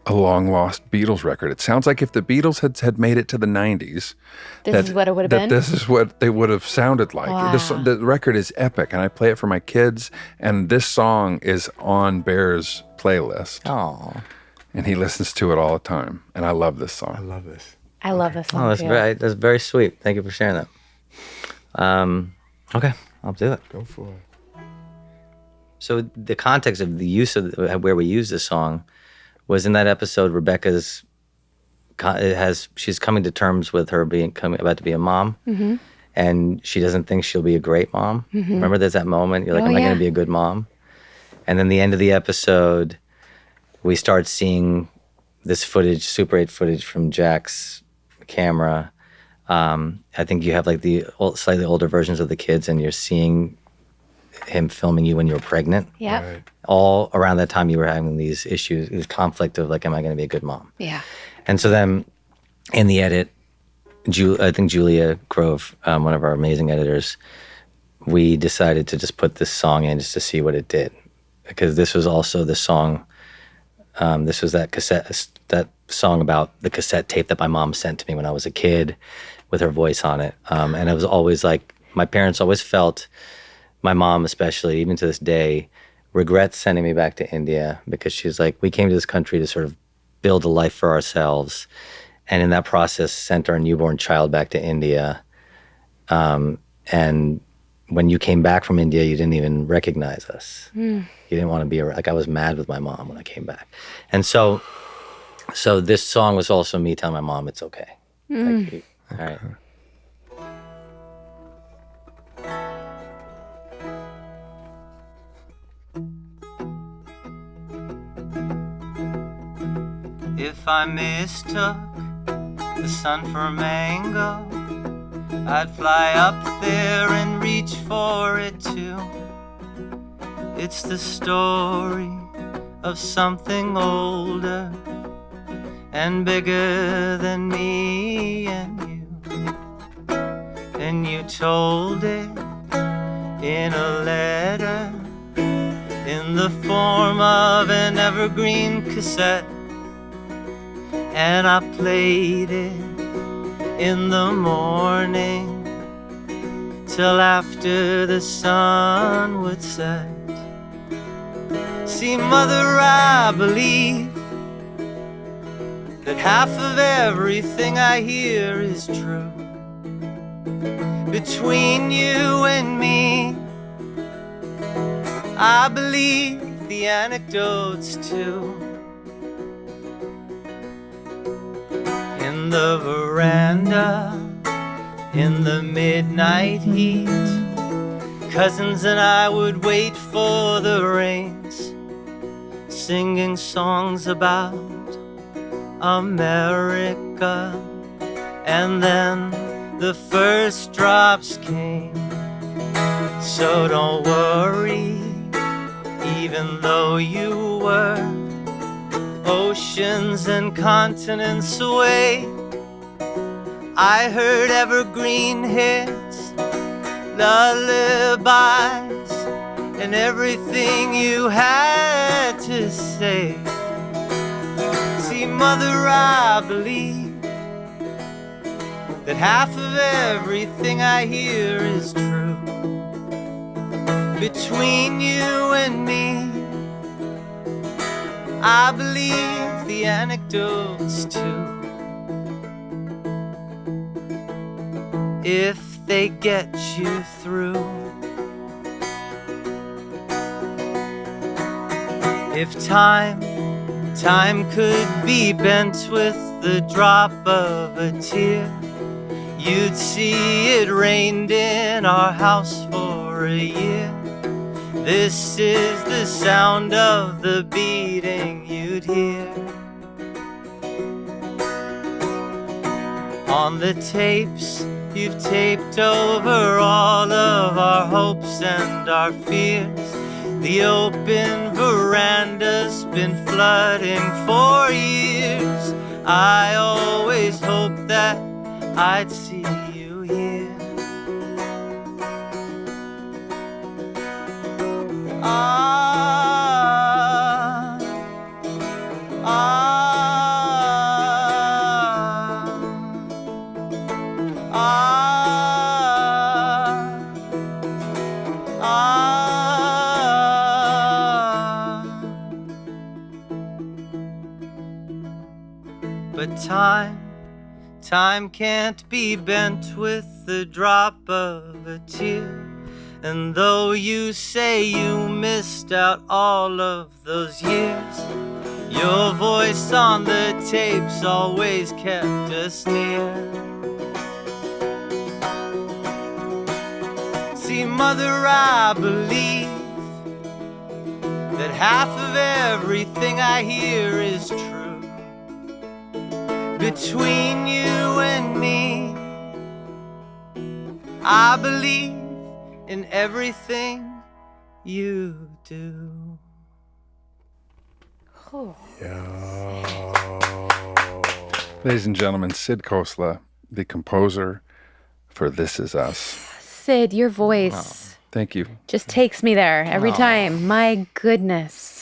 a long-lost Beatles record. It sounds like if the Beatles had made it to the 90s, This is what it would have been? This is what they would have sounded like. Wow. The record is epic, and I play it for my kids, and this song is on Bear's playlist. Oh, And he listens to it all the time. And I love this I song. love this. I love this song. that's too. that's very sweet. Thank you for sharing that. Okay, I'll do it. Go for it. So the context of the use of where we use this song was in that episode. She's coming to terms with her about to be a mom, and she doesn't think she'll be a great mom. Remember, there's that moment you're like, Oh, "Am I going yeah. to be a good mom?" And then the end of the episode, we start seeing this footage, Super 8 footage from Jack's camera. I think you have like the slightly older versions of the kids, and you're seeing him filming you when you were pregnant. Yep. Right. All around that time, you were having these issues, this conflict of like, am I going to be a good mom? Yeah. And so then in the edit, I think Julia Grove, one of our amazing editors, we decided to just put this song in just to see what it did. Because this was also the song, this was that song about the cassette tape that my mom sent to me when I was a kid with her voice on it. And it was always like, my parents always felt, my mom especially, even to this day, regrets sending me back to India because she's like, we came to this country to sort of build a life for ourselves. And in that process, sent our newborn child back to India. And when you came back from India, you didn't even recognize us. You didn't want to be around. Like, I was mad with my mom when I came back. And so this song was also me telling my mom it's okay. Like, all right. If I mistook the sun for a mango, I'd fly up there and reach for it too. It's the story of something older and bigger than me and you. And you told it in a letter in the form of an evergreen cassette. And I played it in the morning till after the sun would set. See, Mother, I believe that half of everything I hear is true. Between you and me, I believe the anecdotes too. In the veranda, in the midnight heat, cousins and I would wait for the rains, singing songs about America. And then the first drops came. So don't worry, even though you were oceans and continents away, I heard evergreen hits, lullabies, and everything you had to say. See, Mother, I believe that half of everything I hear is true. Between you and me, I believe the anecdotes too. If they get you through. If time could be bent with the drop of a tear, you'd see it rained in our house for a year. This is the sound of the beating you'd hear. On the tapes you've taped over all of our hopes and our fears. The open veranda's been flooding for years. I always hoped that I'd see you here. But time can't be bent with the drop of a tear. And though you say you missed out all of those years, your voice on the tapes always kept us near. See, Mother, I believe that half of everything I hear is true. Between you and me, I believe in everything you do. Oh. Ladies and gentlemen, Sid Khosla, the composer for This Is Us. Sid, your voice Thank you. just takes me there every time. My goodness.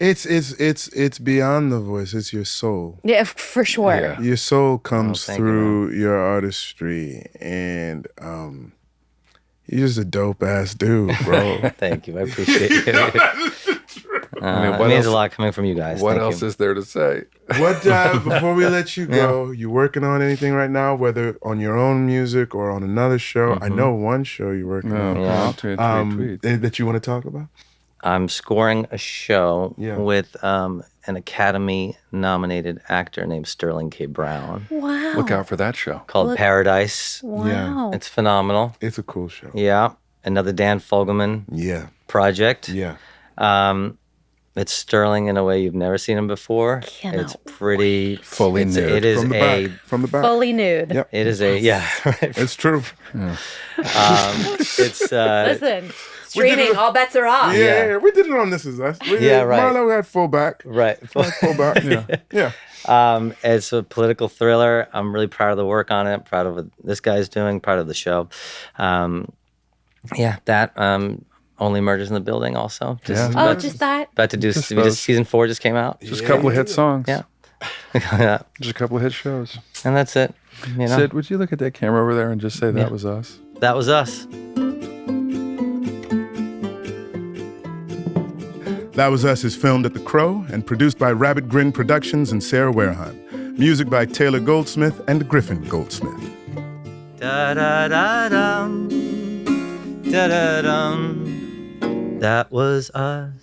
It's beyond the voice. It's your soul. Yeah, for sure. Yeah. Your soul comes thank you, through your artistry, and you're just a dope ass dude, bro. Thank you, I appreciate it. I mean, It means a lot coming from you guys. What Thank else you. is there to say? What before we let you go, you working on anything right now, whether on your own music or on another show? I know one show you're working on Yeah. Tweet. that you want to talk about. I'm scoring a show Yeah. with an Academy-nominated actor named Sterling K. Brown Wow. Look out for that show. called Paradise. Wow. It's phenomenal. It's a cool show. Yeah. Another Dan Fogelman Yeah, project. yeah. It's Sterling in a way you've never seen him before. Cannot It's pretty Fully nude. It is From the a. back. From the back. Fully nude. Yep. It is a. Yeah. Right. It's true. It's. Listen, streaming, all bets are off. Yeah, we did it on This Is Us. Yeah, right. Marlo had full back. Right. Full back. Yeah. It's a political thriller. I'm really proud of the work on it. Proud of what this guy's doing. Proud of the show. That Only Murders in the Building also. Oh, just that? About to do. Season 4 just came out. Just a couple of hit songs. Yeah. Just a couple of hit shows. And that's it. You know? Sid, would you look at that camera over there and just say that was us? That was us. That Was Us is filmed at The Crow and produced by Rabbit Grin Productions and Sarah Wareheim. Music by Taylor Goldsmith and Griffin Goldsmith. Da da da dum. Da da dum. That was us.